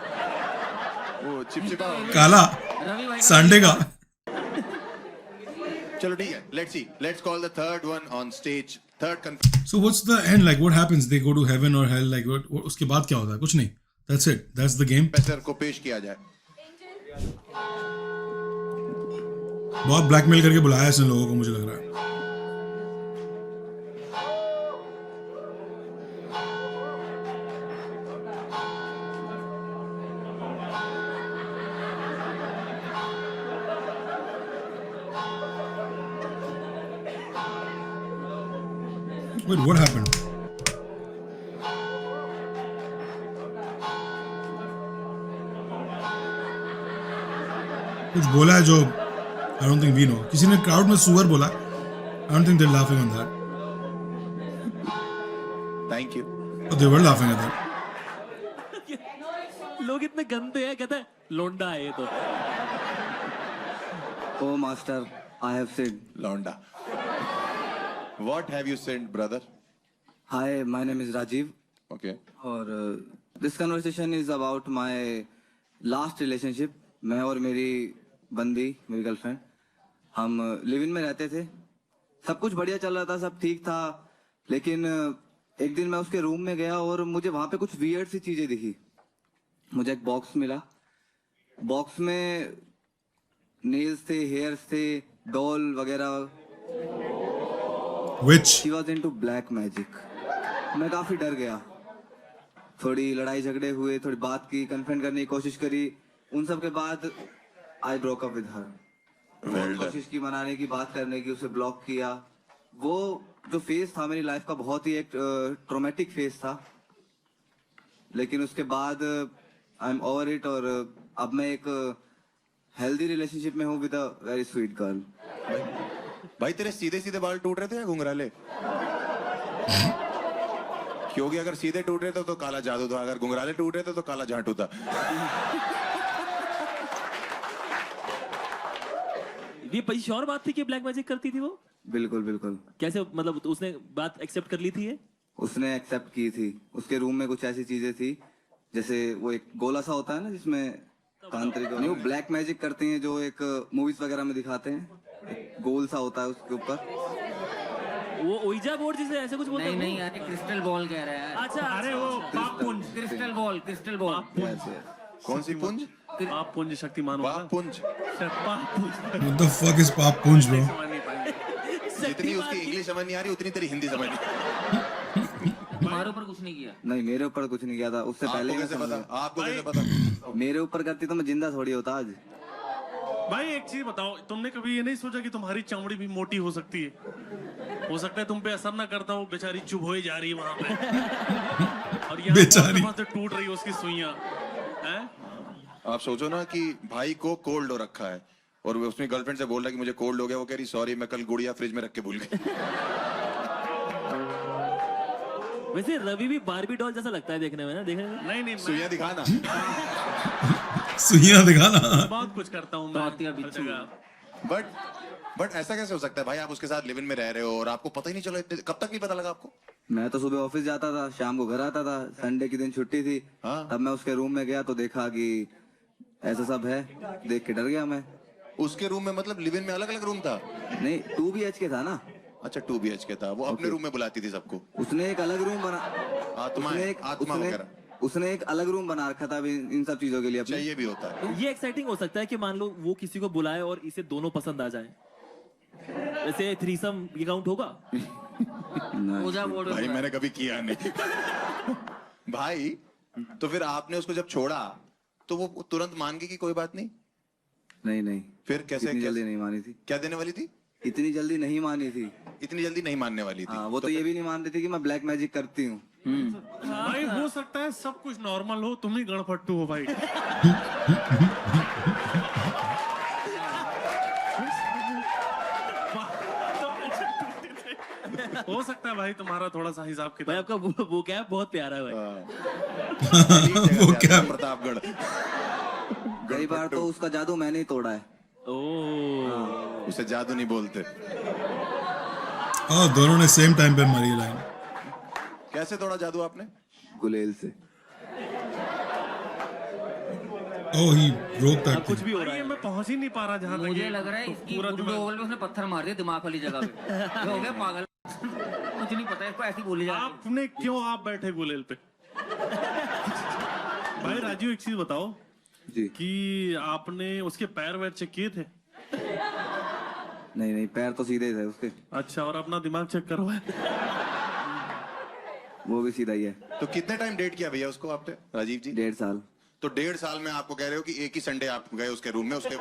वो चिपचिपा काला रवि भाई सांडे का। चलो ठीक है, let's call the third one on stage. Third So what's the end like? What happens? They go to heaven or hell? Like what उसके बाद क्या होता है? कुछ नहीं. That's it. That's the game. confessor को पेश किया जाए. बहुत ब्लैकमेल करके बुलाया इसने लोगों को, मुझे लग रहा है. Wait, what happened? कुछ बोला है जो I don't think we know. किसी ने क्राउड में सुअर बोला. I don't think they're laughing on that. Thank you. But they were laughing at that. लोग इतने गंदे हैं, कहता है लोंडा है ये तो. Oh, master, I have sinned. Londa. What have you sent, brother? Hi, my name is Rajiv. Okay. और this conversation is about my last relationship. मैं और मेरी बंदी, मेरी गर्लफ्रेंड, हम लिव इन में रहते थे. सब कुछ बढ़िया चल रहा था, सब ठीक था. लेकिन एक दिन मैं उसके रूम में गया और मुझे वहां पे कुछ वियर्ड सी चीजें दिखी. मुझे एक बॉक्स मिला. बॉक्स में नेल्स थे, हेयर्स थे, डॉल वगैरह. Which? She was into black magic. मैं काफी डर गया. थोड़ी लड़ाई झगड़े हुए, थोड़ी बात की, कन्फ्रंट करने की कोशिश करी. उन सब के बाद I broke up with her. कोशिश की मनाने की, बात करने की, उसे ब्लॉक किया. वो जो फेज था मेरी लाइफ का बहुत ही एक ट्रॉमेटिक फेज था. लेकिन उसके बाद आई एम ओवर इट और अब मैं एक हेल्दी रिलेशनशिप में हूँ with a very sweet girl. भाई तेरे सीधे सीधे बाल टूट रहे थे या घुंघराले? क्योंकि अगर सीधे टूट रहे थे तो काला जादू था, अगर घुंघराले टूट रहे थे तो काला झांटू था. ये पहली श्योर बात थी कि ब्लैक मैजिक करती थी वो? बिल्कुल बिल्कुल. कैसे, मतलब उसने बात एक्सेप्ट कर ली थी ये? उसने एक्सेप्ट की थी. उसके रूम में कुछ ऐसी चीजें थी जैसे वो एक गोला सा होता है ना जिसमें तांत्रिक नहीं, वो ब्लैक मैजिक करते हैं जो एक मूवीज वगैरह में दिखाते हैं. एक गोल सा होता है उसके ऊपर. वो ओइजा बोर्ड जिसे ऐसे कुछ बोलते हैं? नहीं यार, क्रिस्टल बॉल कह रहा है. अच्छा, अरे वो पाप पुंज. Crystal ball, crystal ball. कौन सी पुंज? पाप पुंज शक्तिमान होगा. पाप पुंज. पाप पुंज. What the fuck is Pap Punj, bro? जितनी उसकी इंग्लिश समझ नहीं आ रही उतनी तेरी हिंदी समझ नहीं. तुम्हारे ऊपर कुछ नहीं किया? नहीं, मेरे ऊपर कुछ नहीं किया था. उससे पहले आपको कैसे पता? आपको कैसे पता? मेरे ऊपर करती तो मैं जिंदा थोड़ी होता आज. भाई एक चीज बताओ, तुमने कभी ये नहीं सोचा कि तुम्हारी चमड़ी भी मोटी हो सकती है? हो सकता है तुम पे असर ना करता हो, बेचारी चुभ हो जा रही है वहां पे. और यहाँ से टूट रही है उसकी सुइयां. आप सोचो ना कि भाई को कोल्ड हो रखा है और वो उसने गर्लफ्रेंड से बोल रहा है कि मुझे कोल्ड हो गया. वो कह रही सॉरी मैं कल गुड़िया फ्रिज में रख के भूल गई. वैसे रवि भी बारबी डॉल जैसा लगता है देखने में ना. देखने में नहीं सुइयां दिखाना. सुइयां दिखाना. बहुत कुछ करता हूँ मैं. बट ऐसा कैसे हो सकता है भाई? आप उसके साथ लिव इन में रह रहे हो और आपको पता ही नहीं चला. कब तक नहीं पता लगा आपको? मैं तो सुबह ऑफिस जाता था, शाम को घर आता था. संडे के दिन छुट्टी थी. तब मैं उसके रूम में गया तो देखा कि ऐसा सब है. देख के डर गया मैं. उसके रूम में मतलब लिव इन में अलग अलग रूम था? नहीं, 2 BHK था ना. अच्छा 2 BHK था. वो अपने रूम में बुलाती थी सबको. उसने एक अलग रूम बना. उसने एक अलग रूम बना रखा था इन सब चीजों के लिए. अच्छा ये भी होता है. ये एक्साइटिंग हो सकता है कि मान लो वो किसी को बुलाए और इसे दोनों पसंद आ जाए. वैसे थ्रीसम ये काउंट होगा? भाई मैंने कभी किया नहीं. भाई तो फिर आपने उसको जब छोड़ा तो वो तुरंत मान गई कि कोई बात नहीं? नहीं. फिर कैसे? इतनी जल्दी नहीं मानी थी. क्या देने वाली थी? इतनी जल्दी नहीं मानी थी. इतनी जल्दी नहीं मानने वाली थी. वो तो ये भी नहीं मानती थी कि मैं ब्लैक मैजिक करती हूँ. भाई हो सकता है सब कुछ नॉर्मल हो, तुम ही गणपट्टू हो भाई. हो सकता है भाई तुम्हारा थोड़ा सा हिसाब किताब. भाई आपका वो क्या बहुत प्यारा है भाई. वो क्या? प्रतापगढ़. कई बार तो उसका जादू मैंने ही तोड़ा है. उसे जादू नहीं बोलते. दोनों ने सेम टाइम पे मारी लाइन. कैसे तोड़ा जादू आपने? गुलेल से. Oh, he broke that कुछ thing. भी हो रहा भाई है मैं पहुंच ही नहीं पा रहा जहाँ तक मुझे ये लग रहा है तो इसकी पूरा गुड दिमाग में उसने पत्थर मार दिया दिमाग वाली जगह पे ये हो गया पागल कुछ नहीं पता इसको ऐसी बोली जा आपने क्यों आप बैठे गुलेल पे भाई राजू एक चीज बताओ जी कि आपने उसके पैर वैर चेक किए थे नहीं नहीं पैर तो सीधे थे उसके अच्छा और अपना दिमाग चेक करवाए वो भी सीधा ही है तो कितने टाइम डेट किया भैया उसको आपने राजीव जी 1.5 साल तो 1.5 साल में आपको कह रहे हो कि एक ही संडे आप गए उसके रूम में उसके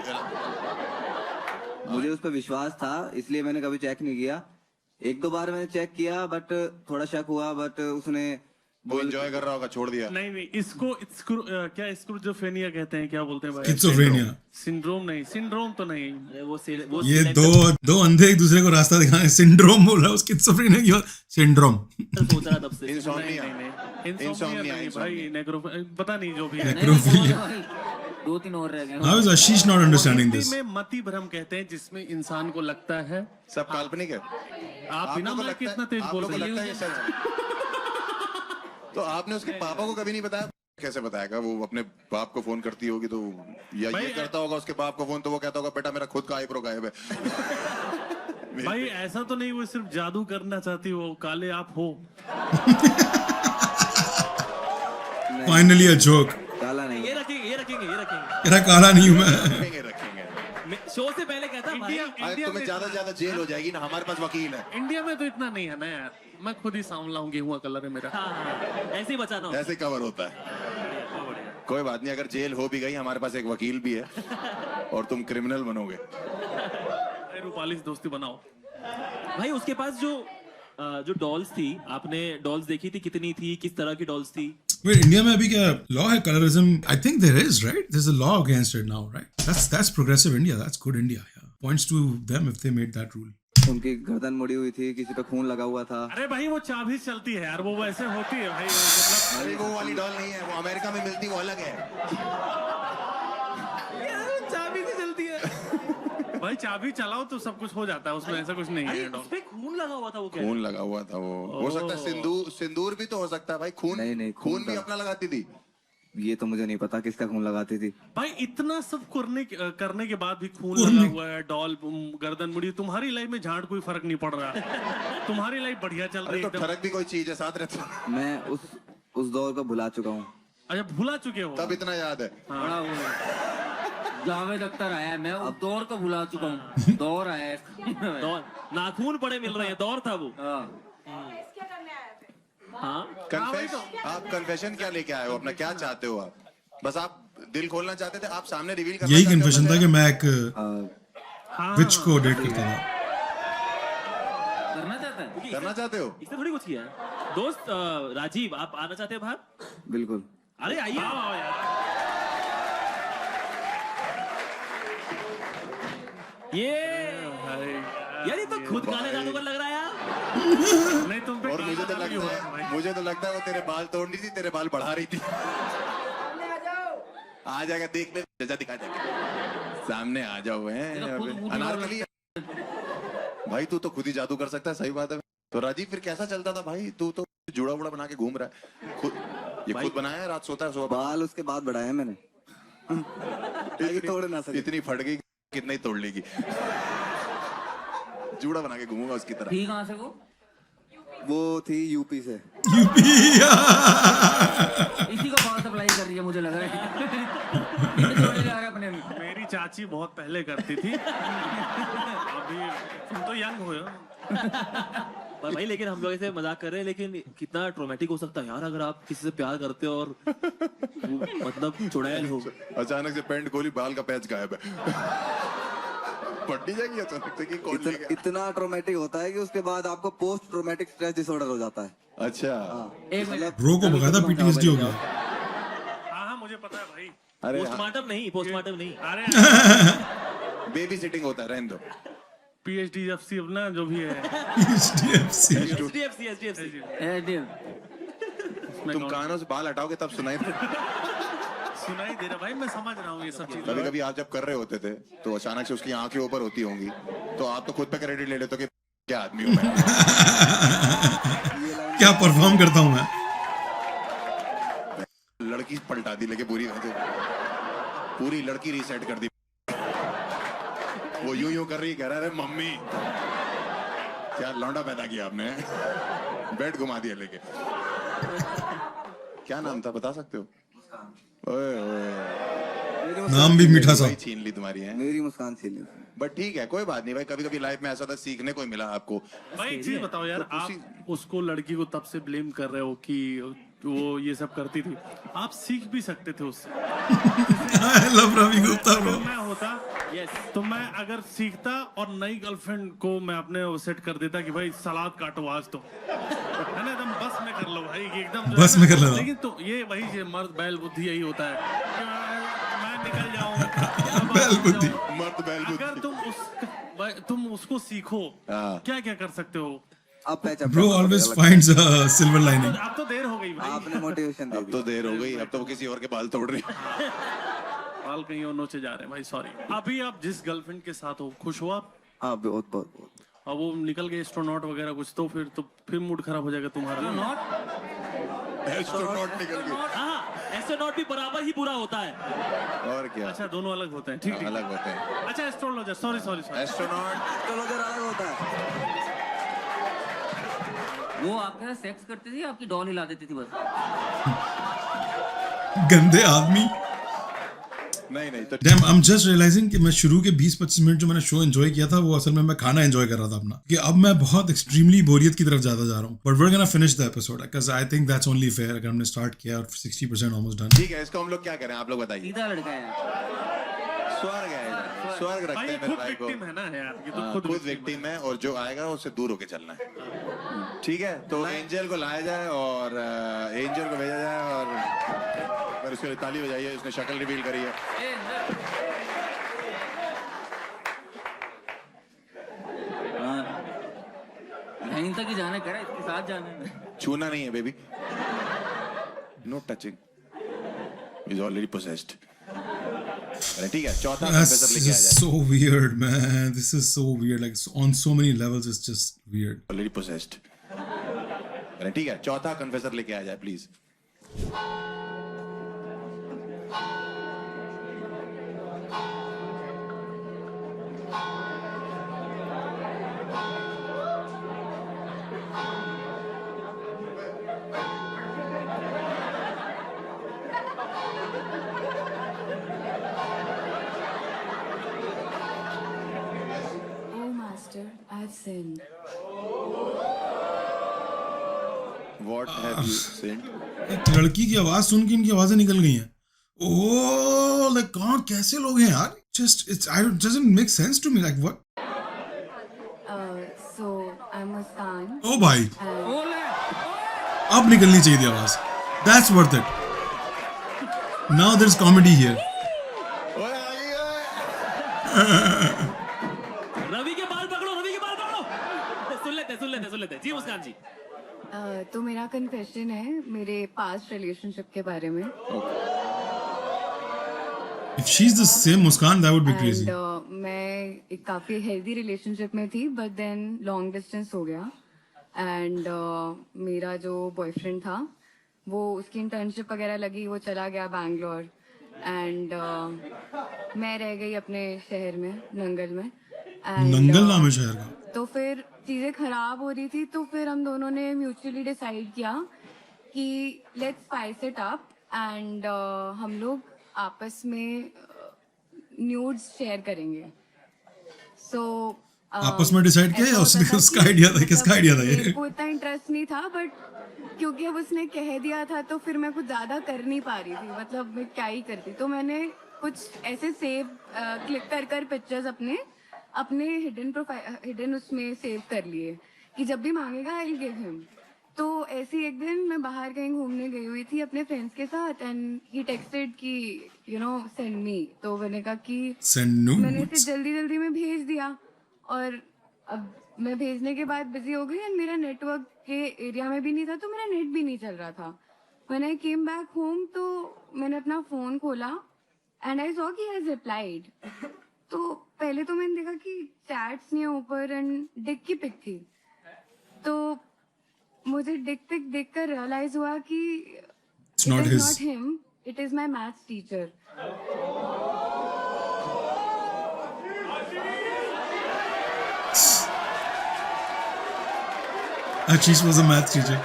मुझे उस पर विश्वास था इसलिए मैंने कभी चेक नहीं किया 1-2 बार मैंने चेक किया बट थोड़ा शक हुआ बट उसने वो एंजॉय कर रहा होगा छोड़ दिया नहीं नहीं इसको क्या स्क्रूजोफेनिया कहते हैं क्या बोलते हैं भाई Schizophrenia. सिंड्रोम नहीं सिंड्रोम तो नहीं वो ये दो अंधे एक दूसरे को रास्ता दिखाने सिंड्रोम बोल रहा है उसकी schizophrenia की बात सिंड्रोम सोच रहा तब से इंसोम्निया इंसोम्निया नहीं भाई पता नहीं जो भी है necrophilia 2-3 और रह गए how is Ashish not understanding Hindi this में मति भ्रम कहते हैं जिसमें इंसान को लगता है सब काल्पनिक है आप बिना लोगों को माइक के लगता इतना तेज आप बोल लोगों को रहे लगता हैं है ये सच है तो आपने उसके पापा को कभी नहीं बताया कैसे बताएगा वो अपने बाप को फोन करती होगी तो या ये करता होगा उसके बाप को फोन तो वो कहता होगा बेटा मेरा खुद का आईब्रो गायब है भाई ऐसा तो नहीं वो सिर्फ जादू करना चाहती हो काले आप हो finally a joke काला नहीं ये रखेंगे तेरा काला नहीं हूं मैं रखेंगे शो से पहले कहता भाई अरे तुम्हें ज्यादा से ज्यादा जेल हो जाएगी ना हमारे पास वकील है इंडिया में तो इतना नहीं है ना यार मैं खुद ही सांवला हूँ गेहुआ कलर है मेरा हाँ ऐसे ही बचाना होता ऐसे कवर होता है कोई बात नहीं अगर जेल हो भी गई हमारे पास एक वकील भी है और तुम क्रिमिनल बनोगे रूपाली से दोस्ती बनाओ भाई उसके पास जो डॉल्स थी आपने डॉल्स देखी थी कितनी थी किस तरह की डॉल्स थी Wait, India में अभी क्या law है colorism? I think there is, right? There's a law against it now, right? That's progressive India. That's good India. Yeah. Points to them if they made that rule. उनकी गर्दन मुड़ी हुई थी किसी पे खून लगा हुआ था अरे भाई वो चाबी चलती है यार वो वैसे होती है भाई अरे वो वाली डॉल नहीं है वो अमेरिका में मिलती वो अलग है चाबी से चलती है भाई चाबी चलाओ तो सब कुछ हो जाता है उसमें ऐसा कुछ नहीं है उस पे खून लगा हुआ था वो क्या खून लगा हुआ था वो हो सकता है सिंदूर भी तो हो सकता है भाई खून नहीं, खून खून भी था। अपना लगाती थी ये तो मुझे नहीं पता किसका खून लगाती थी भाई इतना सब करने के बाद भी खून लगा हुआ है डॉल गर्दन मुड़ी तुम्हारी लाइफ में झाड़ कोई फर्क नहीं पड़ रहा तुम्हारी लाइफ बढ़िया चल रही तो है फर्क भी कोई चीज है साथ रहते मैं उस दौर को भुला चुका हूँ अच्छा भुला चुके हो तब इतना याद है बड़ा वो जावेद अख्तर आया है मैं उस दौर को भुला चुका हूँ दौर आया है दौर नाखून पड़े मिल रहे हैं दौर था वो हाँ आप कन्फेशन क्या लेके आए हो अपना क्या चाहते हो आप बस आप दिल खोलना चाहते थे आप सामने रिवील करना यही चाहते हो कन्फेशन था कि मैं एक हाँ। विच को डेट करता था करना चाहते हो इसने थोड़ी कुछ किया है दोस्त राजीव आप आना चाहते हैं बाहर बिल्कुल अरे आइए ये यार ये तो खुद गाने जादूगर लग रहा है यार नहीं तुम पे और मुझे तो लगता है वो तेरे बाल तोड़ रही थी तेरे बाल बढ़ा रही थी आ जाएगा देख ले जजा दिखा जाएगा सामने आ जाओ हैं अनारकली भाई तू तो खुद ही जादू कर सकता है सही बात है तो राजीव फिर कैसा चलता था भाई तू तो जुड़ा उड़ा बना के घूम रहा है खुद बनाया है रात सोता है सुबह बाल उसके बाद बढ़ाए मैंने तोड़ ना सके इतनी फट गई कितना ही तोड़ लेगी जूड़ा बना के घूमूंगा उसकी तरह ठीक कहाँ से वो थी यूपी से इसी को पावर सप्लाई कर रही है मुझे लग रहा है छोड़े जा रहा है अपने मेरी चाची बहुत पहले करती थी अभी तुम तो यंग हो पर भाई लेकिन हम लोग ऐसे मजाक कर रहे हैं लेकिन कितना ट्रोमेटिक हो सकता है यार अगर आप किसी से प्यार करते हो और मतलब चुड़ैल हो अचानक से पैंट खोली बाल का पैच गायब है पट्टी जाएगी अचानक से कि कौन ले गया? इतना ट्रोमेटिक होता है कि उसके बाद आपको पोस्ट ट्रोमेटिक स्ट्रेस डिसऑर्डर हो जाता है अच्छा एक मिनट ब्रो को बकायदा पीटीएसडी हो गया हाँ मुझे पता है भाई अरे पोस्टमार्टम नहीं अरे बेबी सिटिंग होता है रहने दो PhD FC अपना जो भी है HDFC तुम कानों से बाल हटाओगे तब सुनाई सुनाई दे रहा भाई मैं समझ रहा हूँ ये सब चीजें कभी कभी आप जब कर रहे होते थे तो अचानक से उसकी आंखें ऊपर होती होंगी तो आप तो खुद पे क्रेडिट ले लेते हो कि क्या आदमी हूँ मैं क्या परफॉर्म करता हूँ मैं लड़की पलटा दी लेके पूरी वजह पूरी लड़की रीसेट कर दी। वो यूं कर रही, कह रहा है मम्मी क्या लौंडा पैदा किया आपने, बेड घुमा दिया लेके। क्या नाम था बता सकते हो? ओए ओए नाम भी मीठा सा छीन ली तुम्हारी है। मेरी मुस्कान छीन ली। बट ठीक है, कोई बात नहीं भाई, कभी कभी लाइफ में ऐसा था, सीखने को ही मिला आपको। भाई एक चीज बताओ यार, आप उसको लड़की को तब से ब्लेम कर रहे हो कि वो ये सब करती थी, आप सीख भी सकते थे उससे। I love Ravi Gupta bro. मैं होता तो मैं अगर सीखता और नई गर्लफ्रेंड को मैं अपने वो सेट कर देता कि भाई सलाद काटो आज तो, है ना, एकदम बस में कर लो भाई, एकदम बस में कर लो। लेकिन तो ये वही मर्द बैल बुद्धि यही होता है कि मैं निकल जाऊं बैल बुद्धि। मर्द बैल बुद्धि। अगर तुम उसको सीखो, क्या क्या कर सकते हो? Bro always finds a silver lining. अब तो देर हो गई भाई, आपने मोटिवेशन दे अब तो देर हो गई, अब तो वो किसी और के बाल तोड़ रही। बाल कहीं और नोचे जा रहे हैं भाई, सॉरी। अभी आप जिस गर्लफ्रेंड के साथ हो खुश हो आप? हाँ बहुत बहुत बहुत। अब वो निकल गए एस्ट्रोनॉट वगैरह कुछ, तो फिर मूड खराब हो जाएगा तुम्हारा। एस्ट्रोनॉट निकल गई। हाँ, एस्ट्रोनॉट भी बराबर ही बुरा होता है। और क्या? अच्छा दोनों अलग होते हैं, ठीक ठीक। अलग होते हैं। अच्छा astrologer, sorry sorry sorry. Astronaut अलग होता है। वो आपके साथ सेक्स करती थी, आपकी डॉल हिला देती थी बस। गंदे आदमी। नहीं तो Damn, I'm just realizing कि मैं शुरू के 20-25 मिनट जो मैंने शो एंजॉय किया था, वो असल में मैं खाना एंजॉय कर रहा था अपना, कि अब मैं बहुत एक्सट्रीमली बोरियत की तरफ ज्यादा जा रहा हूँ। But we're gonna finish the episode because I think that's only fair। अगर हमने स्टार्ट किया और 60% almost done। ठीक है, इसको हम लोग क्या करें, आप लोग बताइए। सीधा लड़का है, स्वर्ग है, स्वर्ग रखते भाई हैं मेरे खुद भाई को। विक्टिम है ना यार, ये तो खुद विक्टिम है, और जो आएगा उससे दूर होके चलना है। ठीक है, तो एंजल को लाया जाए और एंजल को भेजा जाए, और फिर उसके लिए ताली बजाइए, उसने शक्ल रिवील करी है। यहीं तक ही जाने, कह रहा है इसके साथ जाना है। छूना नहीं है baby, no touching, is already possessed. ठीक है, चौथा कंफेसर लेके आ जाए। So weird man, this is so weird, like on so many levels it's just weird। Already possessed. ठीक है, चौथा कंफेसर लेके आ जाए please. I've sinned। What have you sinned? एक लड़की की आवाज सुन के इनकी आवाजें निकल गई हैं। ओह, like कौन कैसे लोग हैं यार? Just it doesn't make sense to me, like what? So I'm Muskan। ओ भाई, अब निकलनी चाहिए थी आवाज। That's worth it। Now there's comedy here। Ravi के बाल पकड़ो, रवि के बाल पकड़ो। सुन लेते जी मुस्कान जी। तो मेरा कन्फेशन है मेरे पास्ट रिलेशनशिप के बारे में। If she's the same Muskan, that would be crazy। मैं एक काफी हेल्दी रिलेशनशिप में थी, बट देन लॉन्ग डिस्टेंस हो गया। एंड मेरा जो बॉयफ्रेंड था, वो उसकी इंटर्नशिप वगैरह लगी, वो चला गया बैंगलोर। एंड मैं रह गई अपने शहर में, नंगल में। नंगल नाम है शहर का। तो फिर चीज़ें खराब हो रही थी, तो फिर हम दोनों ने म्यूचुअली डिसाइड किया कि let's spice it up, and हम लोग आपस में न्यूड्स शेयर करेंगे। सो आपस में डिसाइड किया या उसका आइडिया था? किसका आइडिया था ये? मेरे को इतना इंटरेस्ट नहीं था, बट क्योंकि अब उसने कह दिया था, तो फिर मैं कुछ ज्यादा कर नहीं पा रही थी, मतलब मैं क्या ही करती। तो मैंने कुछ ऐसे सेव क्लिक कर पिक्चर्स अपने हिडन उसमें सेव कर लिए कि जब भी मांगेगा आई विल गिव हिम। तो ऐसे ही एक दिन मैं बाहर कहीं घूमने गई हुई थी अपने फ्रेंड्स के साथ, एंड ही टेक्स्टेड कि यू नो सेंड मी। तो मैंने कहा कि मैंने इसे जल्दी में भेज दिया, और अब मैं भेजने के बाद बिजी हो गई, एंड मेरा नेटवर्क के एरिया में भी नहीं था, तो मेरा नेट भी नहीं चल रहा था। When I came back home, तो मैंने अपना फोन खोला एंड आई सॉ कि हैज रिप्लाइड। तो पहले तो मैंने देखा कि चैट्स नहीं है ऊपर, एंड डिक की पिक थी। तो मुझे डिक पिक देखकर रियलाइज हुआ कि it is not him, it is my maths teacher. Ashish was a math teacher.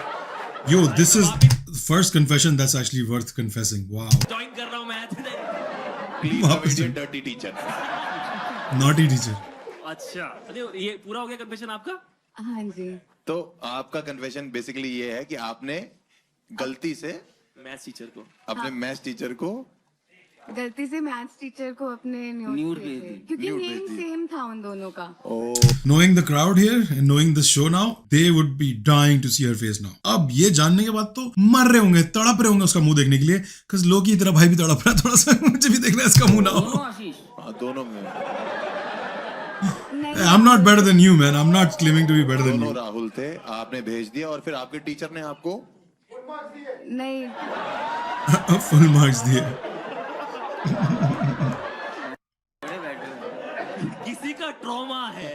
Yo, this is the first confession that's actually worth confessing. Wow. Join कर रहा हूँ मैथ Clean वापस comedian, dirty teacher. Naughty teacher. अच्छा अरे ये पूरा हो गया कन्फेशन आपका हाँ जी, तो आपका कन्फेशन बेसिकली ये है कि आपने गलती से मैथ्स टीचर को अपने मैथ्स टीचर को गलती से मैथ्स टीचर को अपने Nude न्यूड भेज दी। क्योंकि Nude नेम भेज दी। सेम था उन दोनों का. Knowing the crowd here and knowing this show now, they would be dying to see her face now. अब ये जानने के बाद तो मर रहे होंगे, तड़प रहे होंगे उसका मुंह देखने के लिए. Cause लोकी तेरा भाई भी तड़प रहा है थोड़ा सा, मुझे भी देखना है इसका मुंह ना हो. दोनों आशीष दोनों में नहीं, I'm not better than you, man. I'm not claiming to be better than दोनों you. राहुल थे, आपने भेज दिया और फिर आपके टीचर ने आपको नहीं, Full marks दिए. किसी का ट्रॉमा है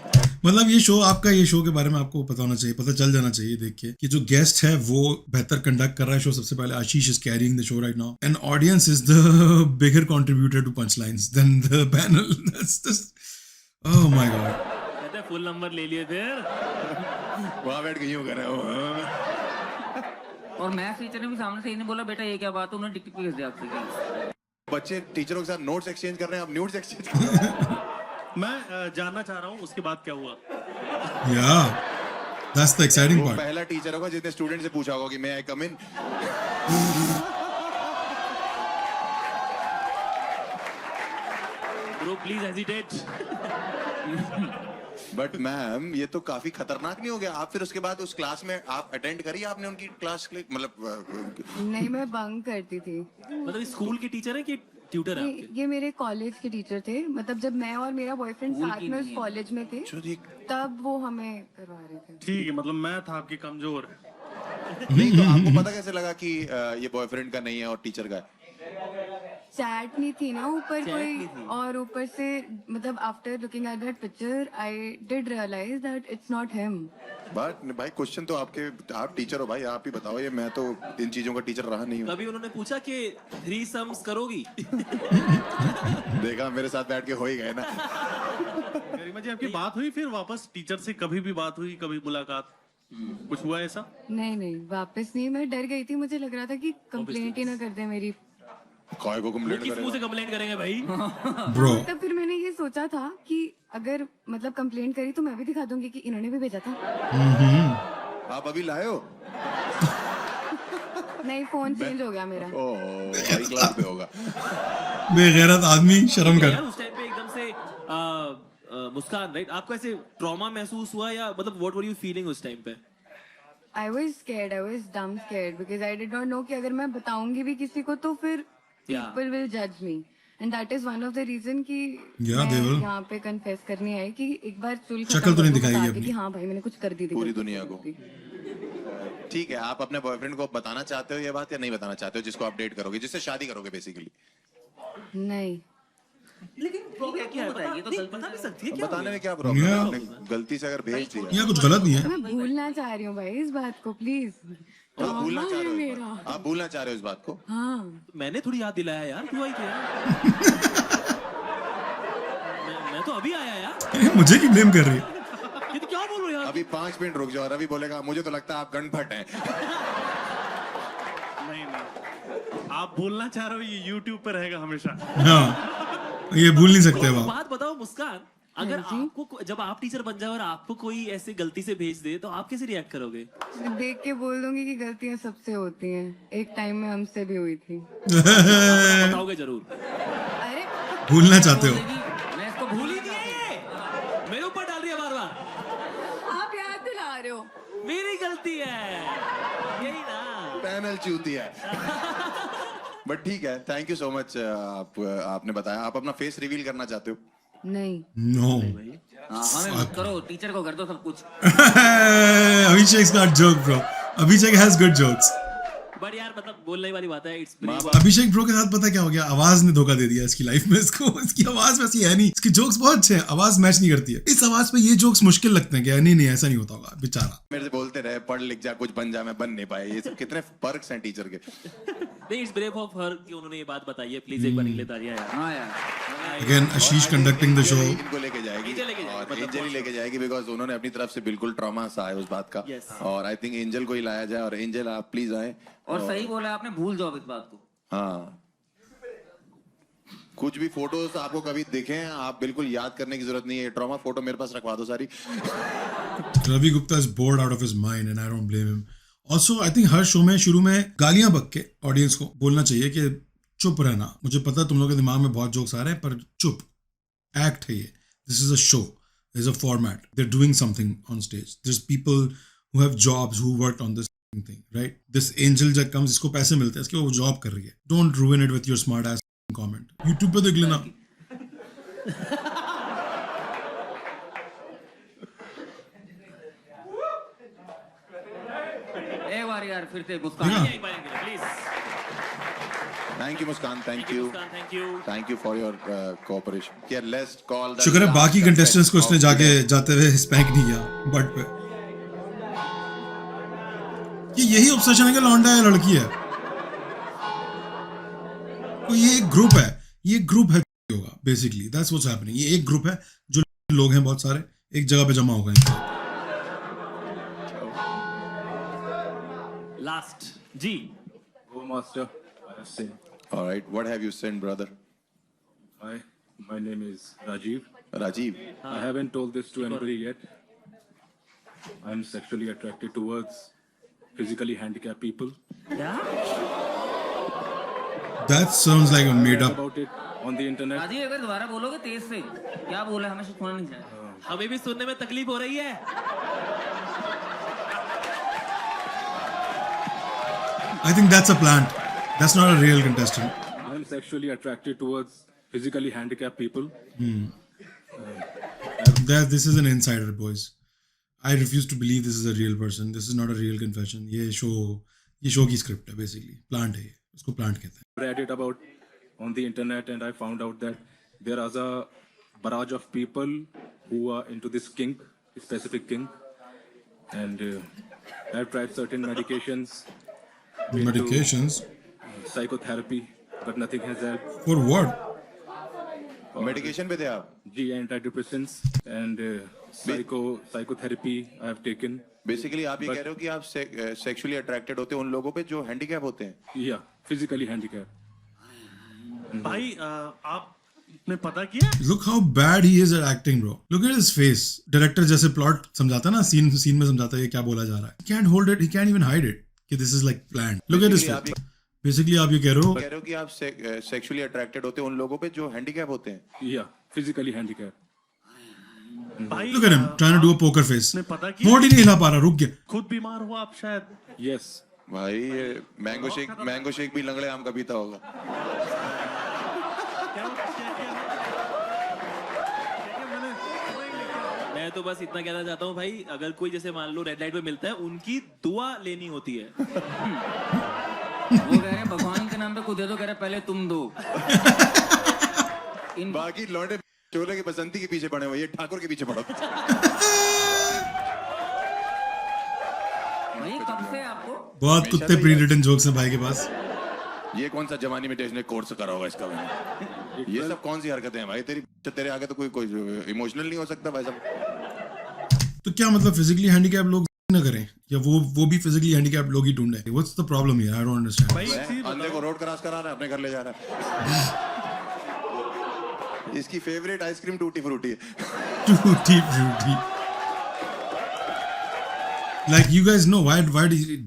मतलब ये शो आपका, ये शो के बारे में आपको पता होना चाहिए, पता चल जाना चाहिए देख के कि जो गेस्ट है वो बेहतर कंडक्ट कर रहा है शो. सबसे पहले Ashish is carrying the show right now and audience is the bigger contributor to punch lines then the panel. That's just oh my god. कहते फुल नंबर ले लिए फिर वहां बैठ के यूं कर रहे हो. और मैथ्स टीचर ने भी सामने से इन्हें बोला बेटा ये क्या बात है, उन्होंने टिकट भेज दिया आपसे. बच्चे टीचरों के साथ नोट्स एक्सचेंज कर रहे हैं, आप न्यूट्स एक्सचेंज कर रहे हैं. मैं जानना चाह रहा हूँ उसके बाद क्या हुआ. या दैट्स द एक्साइटिंग वो पार्ट. पहला टीचर होगा जिसने स्टूडेंट से पूछा होगा कि may I come in. Bro please hesitate but ma'am ये तो काफी खतरनाक नहीं हो गया? आप फिर उसके बाद उस क्लास में आप अटेंड करी आपने उनकी क्लास के लिए, मतलब नहीं, मैं बंक करती थी. मतलब स्कूल के टीचर है कि ट्यूटर है आपके ये मेरे कॉलेज के टीचर थे. मतलब जब मैं और मेरा बॉयफ्रेंड स्कूल साथ की में उस नहीं है। कॉलेज में थे तब वो हमें करवा रहे थे. ठीक है, मतलब मैथ आपकी कमजोर है. नहीं तो आपको पता कैसे लगा कि ये बॉयफ्रेंड का नहीं है और टीचर का है? चैट नहीं थी ना ऊपर Chat कोई, नहीं थी। और ऊपर से मतलब after looking at that picture I did realise that it's not him. But भाई क्वेश्चन तो आपके, आप टीचर हो भाई, आप ही बताओ. ये मैं तो इन चीजों का टीचर रहा नहीं हूँ. कभी उन्होंने पूछा कि 3 सम्स करोगी देखा मेरे साथ बैठ के हो ही गए ना. गरिमा जी आपकी बात हुई फिर वापस टीचर से? कभी भी बात हुई, कभी मुलाकात, कुछ हुआ ऐसा? नहीं, वापस नहीं. मैं डर गई थी, मुझे लग रहा था कि कंप्लेंट ही ना कर दे मेरी. काय को वो कंप्लेंट किस मुंह से करेगा? कंप्लेंट करेंगे भाई ब्रो तब फिर मैंने ये सोचा था कि अगर मतलब कंप्लेंट करी तो मैं भी दिखा दूंगी कि इन्होंने भी भेजा था. आप अभी लाए हो? नहीं, फोन चेंज हो गया मेरा. ओह हाई क्लास पे होगा. बेगैरत आदमी, शर्म कर. यार उस टाइम पे एकदम से मुस्कान राइट, आपको ऐसे ट्रॉमा महसूस हुआ या मतलब व्हाट वर यू फीलिंग उस टाइम पे? I was scared. I was dumb scared because I did not know कि अगर मैं बताऊंगी भी किसी को तो फिर Yeah. people will judge me. And that is one of the reason कि Yeah, they मैं will. यहाँ पे confess करने आई कि एक बार चुल शक्ल तो नहीं दिखाएगी बता के अपनी. कि हाँ भाई मैंने कुछ कर दी थी पूरी गलती दुनिया को. थी. ठीक है, आप अपने बॉयफ्रेंड को बताना चाहते हो ये बात या नहीं बताना चाहते हो, जिसको आप डेट करोगे, जिससे शादी करोगे बेसिकली? नहीं, लेकिन प्रॉब्लम क्या है? ये तो नहीं, गलती बता से- नहीं सकती है क्या? बताने में क्या प्रॉब्लम है? Yeah. आपने गलती से अगर भेज दिया यहाँ कुछ गलत नहीं है. मैं भूलना चाह रही हूँ भाई इस बात को प्लीज. तो आप भूलना चाह है रहे हो इस मेरा. बात? आप भूलना चाह रहे हो इस बात को? हाँ, मैंने थोड़ी याद दिलाया यार, तू आई क्या? मैं तो अभी आया यार, मुझे क्यों ब्लेम कर रही है? ये तो क्या बोल रहे हो यार? अभी 5 मिनट रुक जाओ. रवि बोलेगा मुझे तो लगता है आप गणभट हैं. नहीं, आप बोलना चाह रहे हो ये YouTube पे रहेगा हमेशा. हाँ, ये भूल नहीं सकते अब आप. बात बताओ मुस्कान, अगर आपको जब आप टीचर बन जाओ और आपको कोई ऐसे गलती से भेज दे तो आप कैसे रिएक्ट करोगे? देख के बोल दूंगी कि गलतियाँ सबसे होती हैं. एक टाइम में हमसे भी हुई थी. बताओगे जरूर. अरे भूलना चाहते हो. मैं इसको भूल ही दिए, मेरे ऊपर डाल रही है बार बार. आप याद दिला रहे हो. मेरी गलती है यही ना. पैनल चूती है. बट ठीक है, थैंक यू सो मच. आपने बताया. आप अपना फेस रिवील करना चाहते हो? नहीं, No. हाँ हमें मत करो, टीचर को कर दो सब कुछ. Abhishek's got joke, bro. Abhishek has good jokes. But यार मतलब बोलने वाली बात है. इट्स अभिषेक ब्रो के साथ पता क्या हो गया? आवाज ने धोखा दे दिया इसकी लाइफ में. इसको इसकी आवाज वैसी है नहीं. इसके जोक्स बहुत अच्छे हैं, आवाज मैच नहीं करती है. इस आवाज पे ये जोक्स मुश्किल लगते हैं कि नहीं ऐसा नहीं होता होगा बेचारा. मेरे से बोलते रहे पढ़ लिख जा कुछ बन जा, मैं बन नहीं पाया. ये सब कितने पर्क्स हैं टीचर के. नहीं, इट्स ब्रेव ऑफ हर कि उन्होंने ये बात बताई है. प्लीज एक बार निकले तालियां यार. हाँ यार. Again, Ashish conducting the show. इनको लेके जाएगी नीचे लेके जाएगी. और एंजल ही लेके जाएगी बिकॉज उन्होंने अपनी तरफ से बिल्कुल ट्रॉमा सा है उस बात का Yes. और आई थिंक एंजल को ही लाया जाए और एंजल आप प्लीज आए और सही बोला आपने, भूल जाओ इस बात को। हाँ कुछ भी फोटोज आपको कभी दिखे आप बिल्कुल याद करने की जरूरत नहीं है, ट्रॉमा फोटो मेरे पास रखवा दो सारी। Ravi Gupta is bored out of his mind and I don't blame him. Also, I think her show में शुरू में गालियां बक के ऑडियंस को बोलना चाहिए कि चुप रहना। मुझे पता है तुम लोगों के दिमाग में बहुत जोक्स आ रहे हैं पर चुप, एक्ट है ये। This is a show. There's a format. They're doing something on stage. There's people who have jobs who worked on this thing, right? This angel जब comes, इसको पैसे मिलते हैं, इसके वो जॉब कर रही है। Don't ruin it with your smart ass comment. YouTube पे देख लेना। एक बार यार फिर से मुस्कान। एक बार please. Thank you Muskan, thank you, thank you for your cooperation. क्या लेट्स कॉल शुक्र है बाकी कंटेस्टेंट्स को इसने जाते हुए स्पैंक नहीं किया बट पे। ये यही ऑब्सेशन है कि लौंडा है लड़की है। तो ये एक ग्रुप है, ये ग्रुप है होगा बेसिकली। That's what's happening. ये एक ग्रुप है जो लोग हैं बहुत सारे एक जगह पे जमा हो गए। लास्ट जी। Oh, master, I have sinned. All right, what have you sent, brother? Hi, my name is Rajiv. Rajiv. I haven't told this to anybody yet. I'm sexually attracted towards physically handicapped people. That sounds like a made up. About it on the internet. Rajeev अगर दोबारा बोलोगे तेज से, क्या बोला हमें सुनना नहीं चाहिए। हमें भी सुनने में तकलीफ हो रही है। I think that's a plant. That's not a real contestant. I'm sexually attracted towards physically handicapped people. This is an insider, boys. I refuse to believe this is a real person. This is not a real confession. ये show की script है basically. Plant है ये. इसको plant कहते हैं. Read it about on the internet and I found out that there is a barrage of people who are into this kink, specific kink, and I've tried certain medications. Medications? Psychotherapy, but nothing has helped. For what? Medication पे थे आप? जी, antidepressants and psychotherapy I have taken. Basically आप ये कह रहे हो कि आप सेक्सुअली अट्रैक्टेड होते हैं उन लोगों पे जो हैंडीकैप होते हैं? Yeah, physically handicapped. भाई आपने पता किया? Look how bad he is at acting, bro. Look at his face. Director जैसे plot समझाता है ना, scene में समझाता है ये क्या बोला जा रहा है. He can't hold it. He can't even hide it. कि this is like planned. Look at his face. Basically आप ये कह रहे हो कि आप सेक्सुअली अट्रैक्टेड होते हैं उन लोगों पे जो हैंडीकैप होते हैं? Yeah, physically handicapped. भाई Look at him trying to do a poker face. आपने पता किया? मोड़ ही नहीं हिला पा रहा, रुक गया. खुद बीमार हुआ आप शायद? Yes. भाई ये मैंगो शेक भी लंगड़े आम का पीता होगा। मैं तो बस इतना कहना चाहता हूँ भाई, अगर कोई जैसे मान लो रेड लाइट पे मिलता है, उनकी दुआ लेनी होती है। वो कह रहे हैं भगवान के नाम पे कुछ दे दो, कह रहे पहले तुम दो। बाकी लौंडे चोले की बसंती के पीछे पड़े हुए, ये ठाकुर के पीछे पड़ो। भाई कब से आपको बहुत कुत्ते प्री रिटन जोक्स हैं भाई के पास। ये कौन सा जवानी में ने कोर्स करा होगा इसका मैंने? ये सब कौन सी हरकतें हैं भाई? तेरे आगे तो कोई इमोशनल नहीं हो सकता भाई साहब। तो क्या मतलब फिजिकली हैंडीकैप लोग न करें या वो भी फिजिकली हैंडीकैप लोग ही ढूंढे? What's the problem here? I don't understand. अंधे को रोड क्रॉस करा रहा है, अपने घर ले जा रहा है। इसकी फेवरेट आइसक्रीम टूटी फ्रूटी है। Tutti frutti. Like you guys know why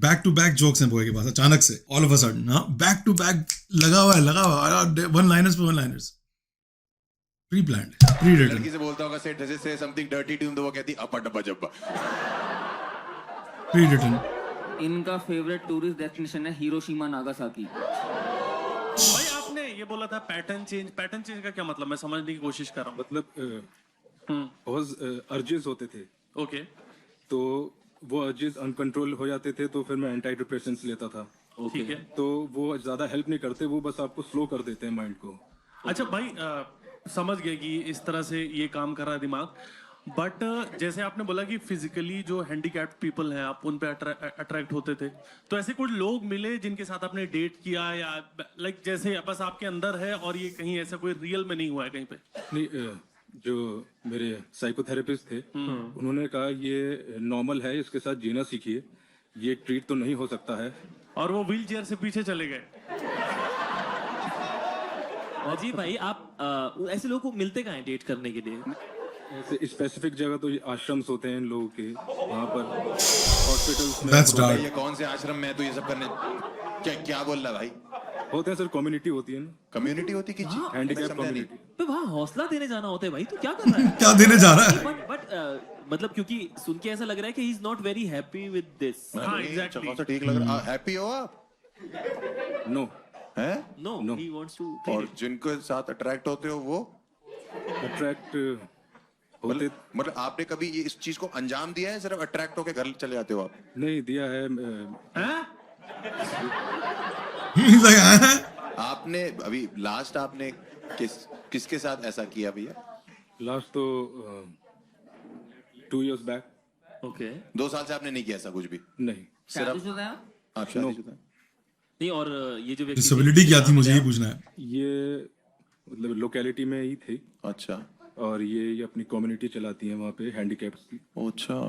back to back jokes हैं बॉय के पास अचानक से all of a sudden, हाँ back to back लगा हुआ है one liners पे one liners pre planned pre written। लड़की से बोलता होगा say something dirty to him तो वो कहती अपा डब्बा जब्बा। pre written। इनका फेवरेट टूरिस्ट डेस्टिनेशन है हिरोशिमा नागासाकी। भाई आपने ये बोला था पैटर्न चेंज का क्या मतलब? मैं समझने की कोशिश कर रहा हूँ। मतलब बहुत अर्जेस होते थे। ओके। तो वो अर्जेस अनकंट्रोल हो जाते थे तो फिर मैं एंटी डिप्रेसेंट्स लेता था। ठीक है। तो वो ज्यादा हेल्प नहीं करते, वो बस आपको स्लो कर देते हैं माइंड को। अच्छा भाई समझ गए कि इस तरह से ये काम कर रहा है दिमाग। बट जैसे आपने बोला कि फिजिकली जो हैंडीकैप्ड पीपल हैं आप उन पे अट्रैक्ट होते थे, तो ऐसे कोई लोग मिले जिनके साथ आपने डेट किया या लाइक जैसे बस आपके अंदर है और ये कहीं ऐसा कोई रियल में नहीं हुआ है कहीं पे? नहीं, जो मेरे साइकोथेरेपिस्ट थे उन्होंने कहा ये नॉर्मल है, इसके साथ जीना सीखिए, ये ट्रीट तो नहीं हो सकता है। और वो व्हील चेयर से पीछे चले गए। अजीब भाई, आप ऐसे लोगों को मिलते कहाँ हैं डेट करने के लिए? ऐसे स्पेसिफिक जगह तो ये आश्रम्स होते हैं इन लोगों के, वहाँ पर हॉस्पिटल्स में That's dark. ये कौन से आश्रम में है तू ये सब करने? क्या बोल रहा है भाई? होते हैं सर, कम्युनिटी होती है ना, कम्युनिटी होती कि हैंडीकैप कम्युनिटी। तो वहाँ हौसला देने जाना होता है भाई, तो क्या कर रहा है? क्या देने जा रहा है? बट मतलब क्योंकि सुन के ऐसा लग रहा है कि he is not very happy with this. हाँ, exactly. कौन सा ठीक लग रहा है? हैप्पी हो आप? नो हैं? No, he wants to. और जिनको साथ अट्रैक्ट होते हो वो अट्रैक्ट होते मतलब आपने कभी ये इस चीज को अंजाम दिया है, सिर्फ अट्रैक्ट होके घर चले जाते हो आप? नहीं दिया है। He's like, "हाँ?" आपने अभी लास्ट आपने किसके साथ ऐसा किया भैया? लास्ट तो 2 years बैक। ओके। 2 साल से आपने नहीं किया ऐसा कुछ भी? नहीं। शादीशुदा है? आप शादीशुदा हैं? नहीं, और ये जो व्यक्ति डिसेबिलिटी क्या थी, मुझे ये पूछना है। ये मतलब लोकेलिटी में ही थी, अच्छा। और ये अपनी कम्युनिटी चलाती है वहाँ पे हैंडीकैप्स की। अच्छा।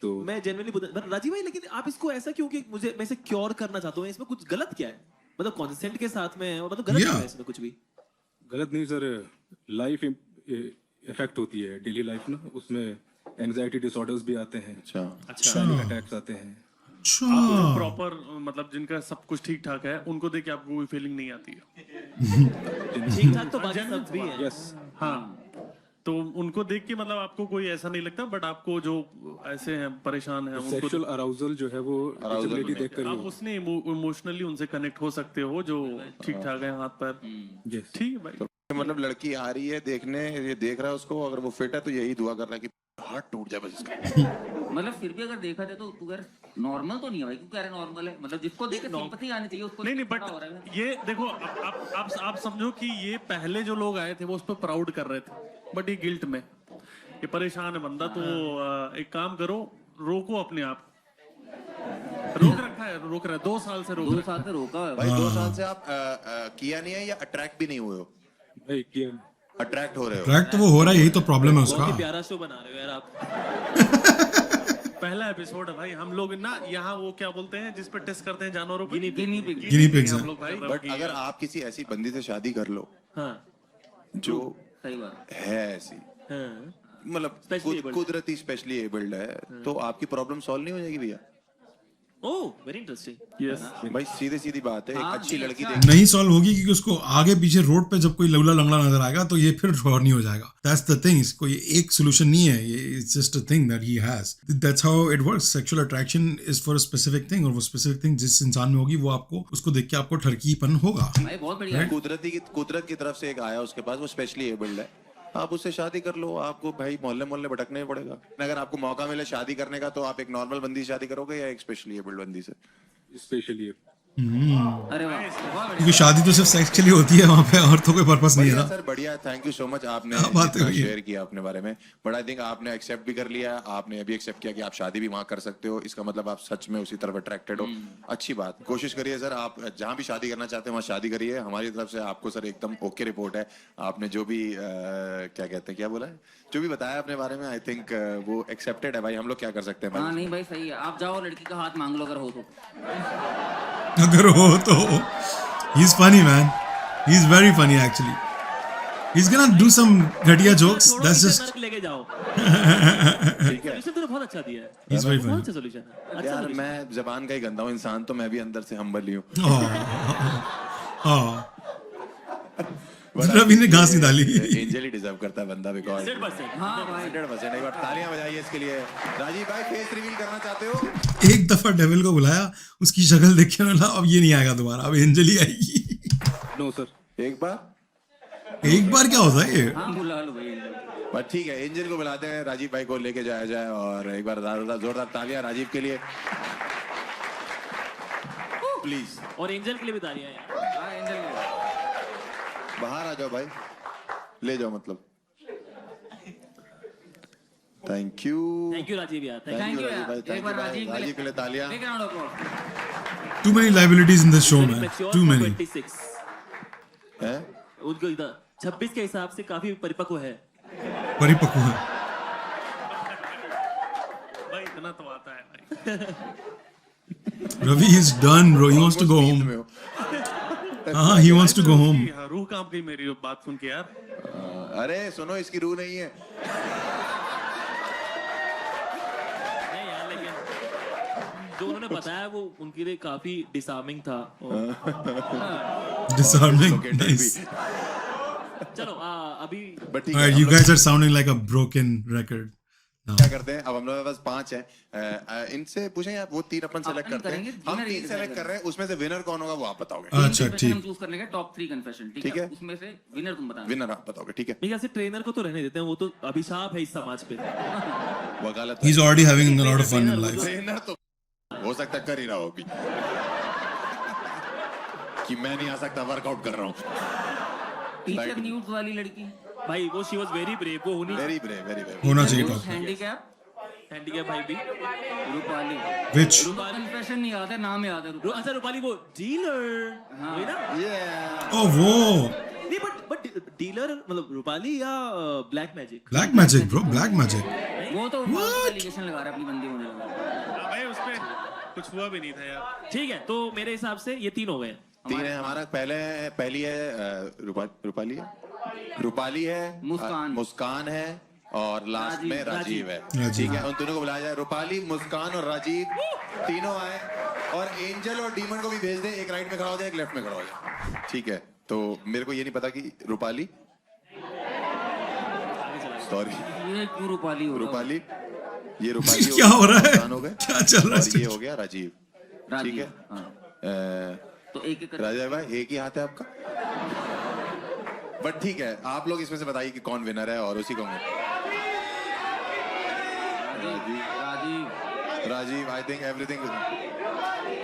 तो मैं जनरली राजीव भाई, लेकिन आप इसको ऐसा क्यों कि मुझे मैं इसे क्योर करना चाहता हूँ, इसमें कुछ गलत क्या है? मतलब कंसेंट के साथ में है, और मतलब गलत क्या है इसमें कुछ भी? गलत नहीं सर, लाइफ इफेक्ट होती है, डेली लाइफ ना, उसमें एंजाइटी डिसऑर्डर्स भी आते हैं, पैनिक अटैक्स आते हैं। आपको प्रॉपर मतलब जिनका सब कुछ ठीक ठाक है उनको देख के आपको कोई फीलिंग नहीं आती है। ठीक ठाक तो बाकी सब भी है। यस। हाँ, तो उनको देख के मतलब आपको कोई ऐसा नहीं लगता, बट आपको जो ऐसे हैं परेशान हैं उनको सेक्सुअल अराउजल जो है वो डिसेबिलिटी देखकर ही आप उसने इमोशनली उनसे कनेक्ट हो सकते हो जो ठीक ठाक है हाथ पैर। ठीक है भाई। मतलब लड़की आ रही है देखने, ये देख रहा है उसको, अगर वो फिट है तो यही दुआ कर रहा है कि हार्ट टूट जाए बस इसका। मतलब फिर भी अगर देखा जाए तो तू यार नॉर्मल तो नहीं है भाई, क्यों कह रहे नॉर्मल है? मतलब जिसको देख के सिंपैथी आनी चाहिए उसको। नहीं, पता हो रहा है। बट ये देखो, आप समझो कि ये पहले जो लोग आए थे वो उस पर प्राउड कर रहे थे, बट ये गिल्ट में, ये परेशान है बंदा, तो एक काम करो, रोको अपने आप। रोक रखा है, रोक रहा है 2 साल से, 2 साल से रोका है भाई। 2 साल से आप किया नहीं है या अट्रैक्ट भी नहीं हुए हो? नहीं किया। अट्रैक्ट हो रहे हो? ट्रैक तो वो हो रहा है, यही तो प्रॉब्लम है उसका। बहुत ही प्यारा शो बना रहे हो यार आप। पहला एपिसोड है भाई, हम लोग ना यहाँ वो क्या बोलते हैं जिस पे टेस्ट करते हैं जानवरों पे, गिनी पिग्स हम लोग भाई। बट अगर आप किसी ऐसी बंदी से शादी कर लो हाँ, जो सही बात है ऐसी, हाँ। मतलब कुदरती स्पेशली एबल्ड है, तो आपकी प्रॉब्लम सॉल्व नहीं हो जाएगी भैया? ओह, वेरी इंटरेस्टिंग। यस भाई सीधी सीधी बात है, एक अच्छी लड़की नहीं सॉल्व होगी क्योंकि उसको आगे पीछे रोड पे जब कोई लवला लंगड़ा नजर आएगा तो ये फिर नहीं हो जाएगा। दैट्स द थिंग, कोई एक सोल्यूशन नहीं है, ये it's just a thing that he has. That's how it works. Sexual attraction is for a specific thing, और वो स्पेसिफिक थिंग जिस इंसान में होगी वो आपको उसको देख के आपको ठरकीपन होगा। भाई, बहुत बढ़िया। कुदरत की तरफ से एक आया उसके पास, वो स्पेशली एबल्ड है, आप उससे शादी कर लो। आपको भाई मोहल्ले भटकने पड़ेगा। अगर आपको मौका मिले शादी करने का तो आप एक नॉर्मल बंदी से शादी करोगे या एक स्पेशली एबल्ड बंदी से? स्पेशली। अरे वाह, क्योंकि शादी तो सिर्फ सेक्स के लिए होती है वहाँ पे, और तो कोई पर्पस नहीं है ना। सर बढ़िया, थैंक यू सो मच, आपने शेयर किया अपने बारे में। बट आई थिंक आपने एक्सेप्ट भी कर लिया, आपने अभी एक्सेप्ट किया कि आप शादी भी वहाँ कर सकते हो, इसका मतलब आप सच में उसी तरफ अट्रैक्टेड हो। अच्छी बात, कोशिश करिए सर, आप जहाँ भी शादी करना चाहते हैं वहाँ शादी करिए। हमारी तरफ से आपको सर एकदम ओके रिपोर्ट है। आपने जो भी क्या कहते हैं, क्या बोला है, जो भी बताया अपने बारे में, आई थिंक वो एक्सेप्टेड है भाई। हम लोग क्या कर सकते हैं भाई? हाँ नहीं भाई, सही है। आप जाओ लड़की का हाथ मांग लो अगर हो तो। अगर हो तो he is funny man, he is very funny actually. He is gonna do some घटिया जोक्स, दैट्स जस्ट लेके जाओ। ठीक है, सॉल्यूशन तो बहुत अच्छा दिया है। ही इज वेरी कौन फनी। सा सॉल्यूशन है? अच्छा यार solution। मैं जबान का ही गंदा हूँ इंसान, तो मैं भी अंदर से हम्बल ही हूँ। रवि ने घास नहीं डाली। एंजल ही डिजर्व करता है बंदा, बिकॉज 100%। हाँ भाई, 100%। एक बार तालियां बजाइए इसके लिए। राजीव भाई, फेस रिवील करना चाहते हो? एक दफा डेविल को बुलाया, उसकी शक्ल देख के बोला अब ये नहीं आएगा दोबारा, अब एंजल ही आएगी। No sir. एक बार क्या होता है ये? हाँ बुला लो भाई। बस ठीक है, एंजल को बुलाते हैं, राजीव भाई को लेके जाया जाए। और एक बार जोरदार तालियां राजीव के लिए प्लीज। और एंजल के लिए भी तालियां यार। हाँ, एंजल बाहर आ जाओ भाई, ले जाओ मतलब। थैंक यू राजीव यार, थैंक यू यार। भाई, एक बार राजीव के लिए तालियां। Big round of applause। Too many liabilities in this show man, too many। 26 हैं? उनको इधर 26 के हिसाब से काफी परिपक्व है। परिपक्व है। भाई इतना तो आता है भाई। Ravi is done, bro. He wants to go home. हाँ, he wants to go home. रूह कांप गई मेरी बात सुन के यार। अरे सुनो, इसकी रूह नहीं है। नहीं यार, लेकिन जो उन्होंने बताया वो उनके लिए काफी डिसार्मिंग था। Disarming. Nice. चलो अभी But ठीक है, Alright, हम you लोग guys are sounding like a broken record. क्या करते हैं अब, हम लोग के पास 5 है। इनसे पूछें यार, वो 3 अपन सेलेक्ट करते हैं, हम 3 सेलेक्ट कर रहे हैं, उसमें से विनर कौन होगा वो आप बताओगे। अच्छा हम ठीक। चूज कर लेंगे टॉप 3 कन्फेशन, ठीक है। उसमें से विनर तुम बताना। विनर आप बताओगे, ठीक है। मेरे ख्याल से ट्रेनर को तो रहने देते हैं, वो तो अभिशाप है इस समाज पे। वकालत He's already having a lot of fun in life. Trainer तो हो सकता है कर ही रहा हो अभी कि मैं नहीं आ सकता, वर्कआउट कर रहा हूँ। टीचर न्यूज वाली लड़की, भाई वो शी वाज वेरी ब्रेव, वो होनी वेरी ब्रेव, वेरी ब्रेव। होना चाहिए top. हैंडीकैप हैंडीकैप भाई भी। रूपाली, Which? कन्फेशन नहीं याद है, नाम याद है। अच्छा रूपाली वो डीलर वही ना? Oh, वो नहीं बट डीलर मतलब रूपाली या black magic? Black Magic, bro. Black Magic. वो तो एलिगेशन लगा रहा है अपनी बंदी होने लगा। भाई उस पे कुछ हुआ भी नहीं था यार। ठीक है, तो मेरे हिसाब से ये 3 हो गए। 3 है हमारा। पहली है रूपाली है, रूपाली है, मुस्कान है, और लास्ट में राजीव है। ठीक है, उन तीनों को बुलाया जाए। रूपाली, मुस्कान और राजीव तीनों आए, और एंजल और डीमन को भी भेज दे। एक राइट में खड़ा हो जाए, एक लेफ्ट में खड़ा हो जाए। ठीक है, तो मेरे को ये नहीं पता कि रूपाली, सॉरी ये क्यों रूपाली हो रहा है? रूपाली, ये रूपाली क्या हो रहा है? हो गए, क्या चल रहा है? और ये हो गया राजीव। ठीक है, तो एक एक राजीव भाई एक ही हाथ है आपका, बट ठीक है, आप लोग इसमें से बताइए कि कौन विनर है, और उसी को राजीव। आई थिंक एवरीथिंग एक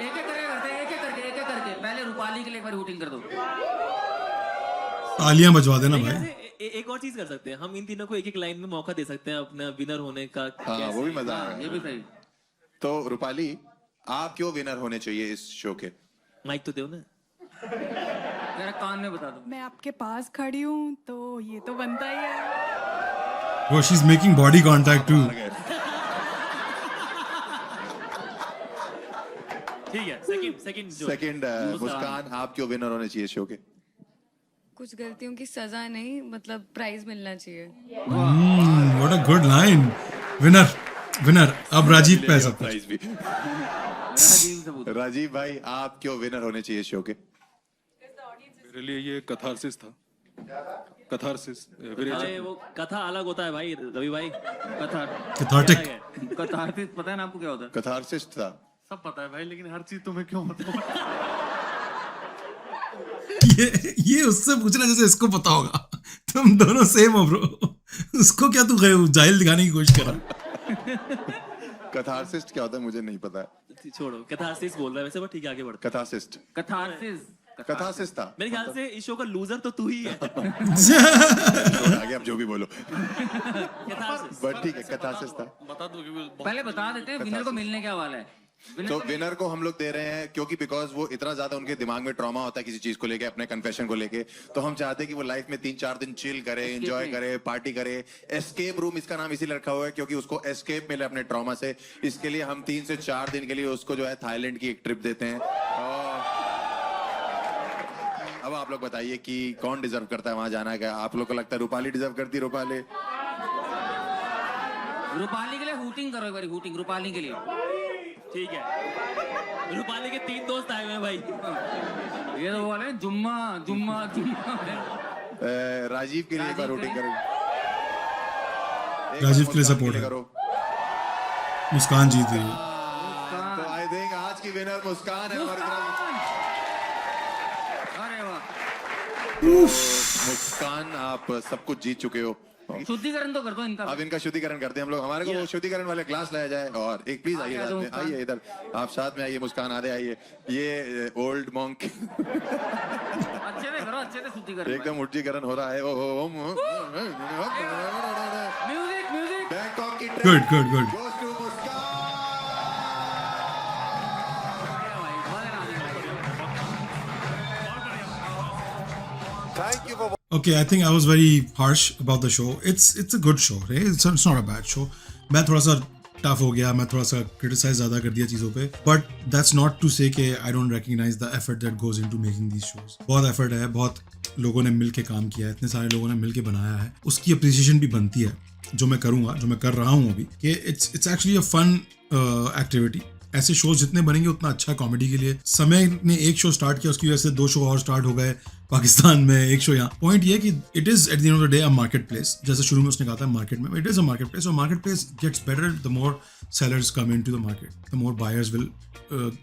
एक करके पहले रूपाली के लिए एक बार वोटिंग कर दो। तालियां बजवा देना मेरे भाई। ख्याल से एक और चीज कर सकते हैं हम, इन तीनों को एक लाइन में मौका दे सकते हैं अपना विनर होने का। हाँ, वो भी मजा आएगा। ये भी सही। तो रूपाली, आप क्यों विनर होने चाहिए इस शो के? माइक तो दो ना। मेरा कान में बता दो। मैं आपके पास खड़ी हूँ तो ये तो बनता ही है। Bro, she's making body contact too. ठीक है, सेकंड मुस्कान, आप क्यों विनर होने चाहिए शो के? कुछ गलतियों की सजा नहीं, मतलब प्राइज मिलना चाहिए। What a good line. Winner. अब राजीव पे है सब कुछ। प्राइज भी। राजीव भाई, आप क्यों विनर होने चाहिए शो के? मेरे लिए ये कथारसिस था। कथारसिस अरे वो कथा अलग होता है भाई रवि भाई। Cathartic. कथारसिस पता है ना आपको क्या होता है? कथारसिस था। सब पता है भाई, लेकिन हर चीज तुम्हें क्यों बताऊं? ये उससे पूछना जैसे इसको पता होगा। तुम दोनों सेम हो ब्रो। उसको क्या तू जाहिल दिखाने की कोशिश कर रहा? कथारसिस्ट क्या होता है मुझे नहीं पता है। छोड़ो, कथारसिस बोल रहा है वैसे, बट ठीक है आगे बढ़ते। कथारसिस्ट था। मेरे ख्याल से इस शो का लूजर तो तू ही है। आगे आप जो भी बोलो। बट ठीक है, कथारसिस था। बता दो पहले बता देते हैं विनर को मिलने क्या वाला है। तो विनर को हम लोग दे रहे हैं क्योंकि बिकॉज वो इतना ज्यादा उनके दिमाग में ट्रॉमा होता है किसी चीज को लेके, अपने कन्फेशन को लेके, तो हम चाहते हैं कि वो लाइफ में 3-4 दिन चिल करे, एंजॉय करे, पार्टी करे। एस्केप रूम इसका नाम इसीलिए रखा हुआ है क्योंकि उसको एस्केप मिले अपने ट्रॉमा से। इसके लिए हम 3 से 4 दिन के लिए उसको जो है थाईलैंड की एक ट्रिप देते हैं। अब आप लोग बताइए कि कौन डिजर्व करता है वहां जाना। क्या आप लोग को लगता है रूपाली डिजर्व करती? रूपाली के लिए हूटिंग करो एक बार, हूटिंग रूपाली के लिए। ठीक है, रूपाली के 3 दोस्त आए हुए हैं भाई। ये तो बोले जुम्मा। राजीव के लिए एक बार वोटिंग करो। राजीव के लिए सपोर्ट करो। मुस्कान जीत रही है। तो आई थिंक आज की विनर मुस्कान है हमारी तरफ। अरे वाह मुस्कान, आप सब कुछ जीत चुके हो। शुद्धिकरण तो कर दो इनका। अब इनका शुद्धिकरण करते हैं हम लोग। हमारे को वो शुद्धिकरण वाले ग्लास लाया जाए। और एक प्लीज आइए साथ में, आइए इधर, आप साथ में आइए। मुस्कान आधे आइए। ये ओल्ड मॉन्क अच्छे से शुद्धिकरण एकदम शुद्धिकरण हो रहा है। म्यूजिक बैंकॉक की good Okay, I think I was very harsh about the show. It's a good show, right? It's not a bad show. मैं थोड़ा सा टफ हो गया, मैं थोड़ा सा क्रिटिसाइज ज़्यादा कर दिया चीज़ों पे, but that's not to say that I don't recognise the effort that goes into making these shows. बहुत एफर्ट है, बहुत लोगों ने मिल के काम किया है, इतने सारे लोगों ने मिल के बनाया है, उसकी अप्रिसिएशन भी बनती है. जो मैं करूँगा, जो मैं कर रहा हूँ अभी, कि it's actually a fun activity. ऐसे शोज जितने बनेंगे उतना अच्छा कॉमेडी के लिए. समय ने एक शो स्टार्ट किया, उसकी वजह से 2 शो और स्टार्ट हो गए पाकिस्तान में, 1 शो यहाँ. पॉइंट ये कि it is at the end of the day a market place. जैसे शुरू में उसने कहा था मार्केट में, it is a market place. और market place gets better the more sellers come into the market, the more buyers will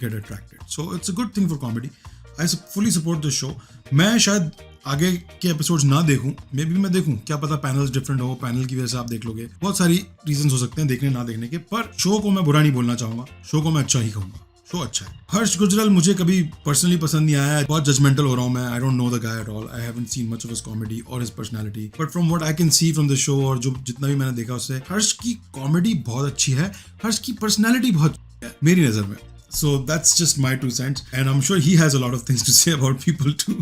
get attracted. So it's a good thing for comedy. I fully support this show. मैं शायद आगे के episodes ना देखूं, may be मैं देखूं, क्या पता पैनल्स डिफरेंट हो, पैनल की वजह से आप देख लोगे. बहुत सारी रीजंस हो सकते हैं देखने ना देखने के, पर शो को मैं बुरा नहीं बोलना चाहूंगा, शो को मैं अच्छा ही कहूंगा. शो अच्छा है. हर्ष गुजराल मुझे कभी पर्सनली पसंद नहीं आया. बहुत जजमेंटल हो रहा हूँ मैं. I don't know the guy at all. I haven't seen much of his comedy और his personality, but from what I can see from the show और जो जितना भी मैंने देखा उससे, हर्ष की कॉमेडी बहुत अच्छी है, हर्ष की पर्सनालिटी बहुत है मेरी नज़र में. So that's just my 2 cents, and I'm sure he has a lot of things to say about people too.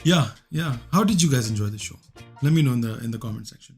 Yeah. How did you guys enjoy the show? Let me know in the comment section.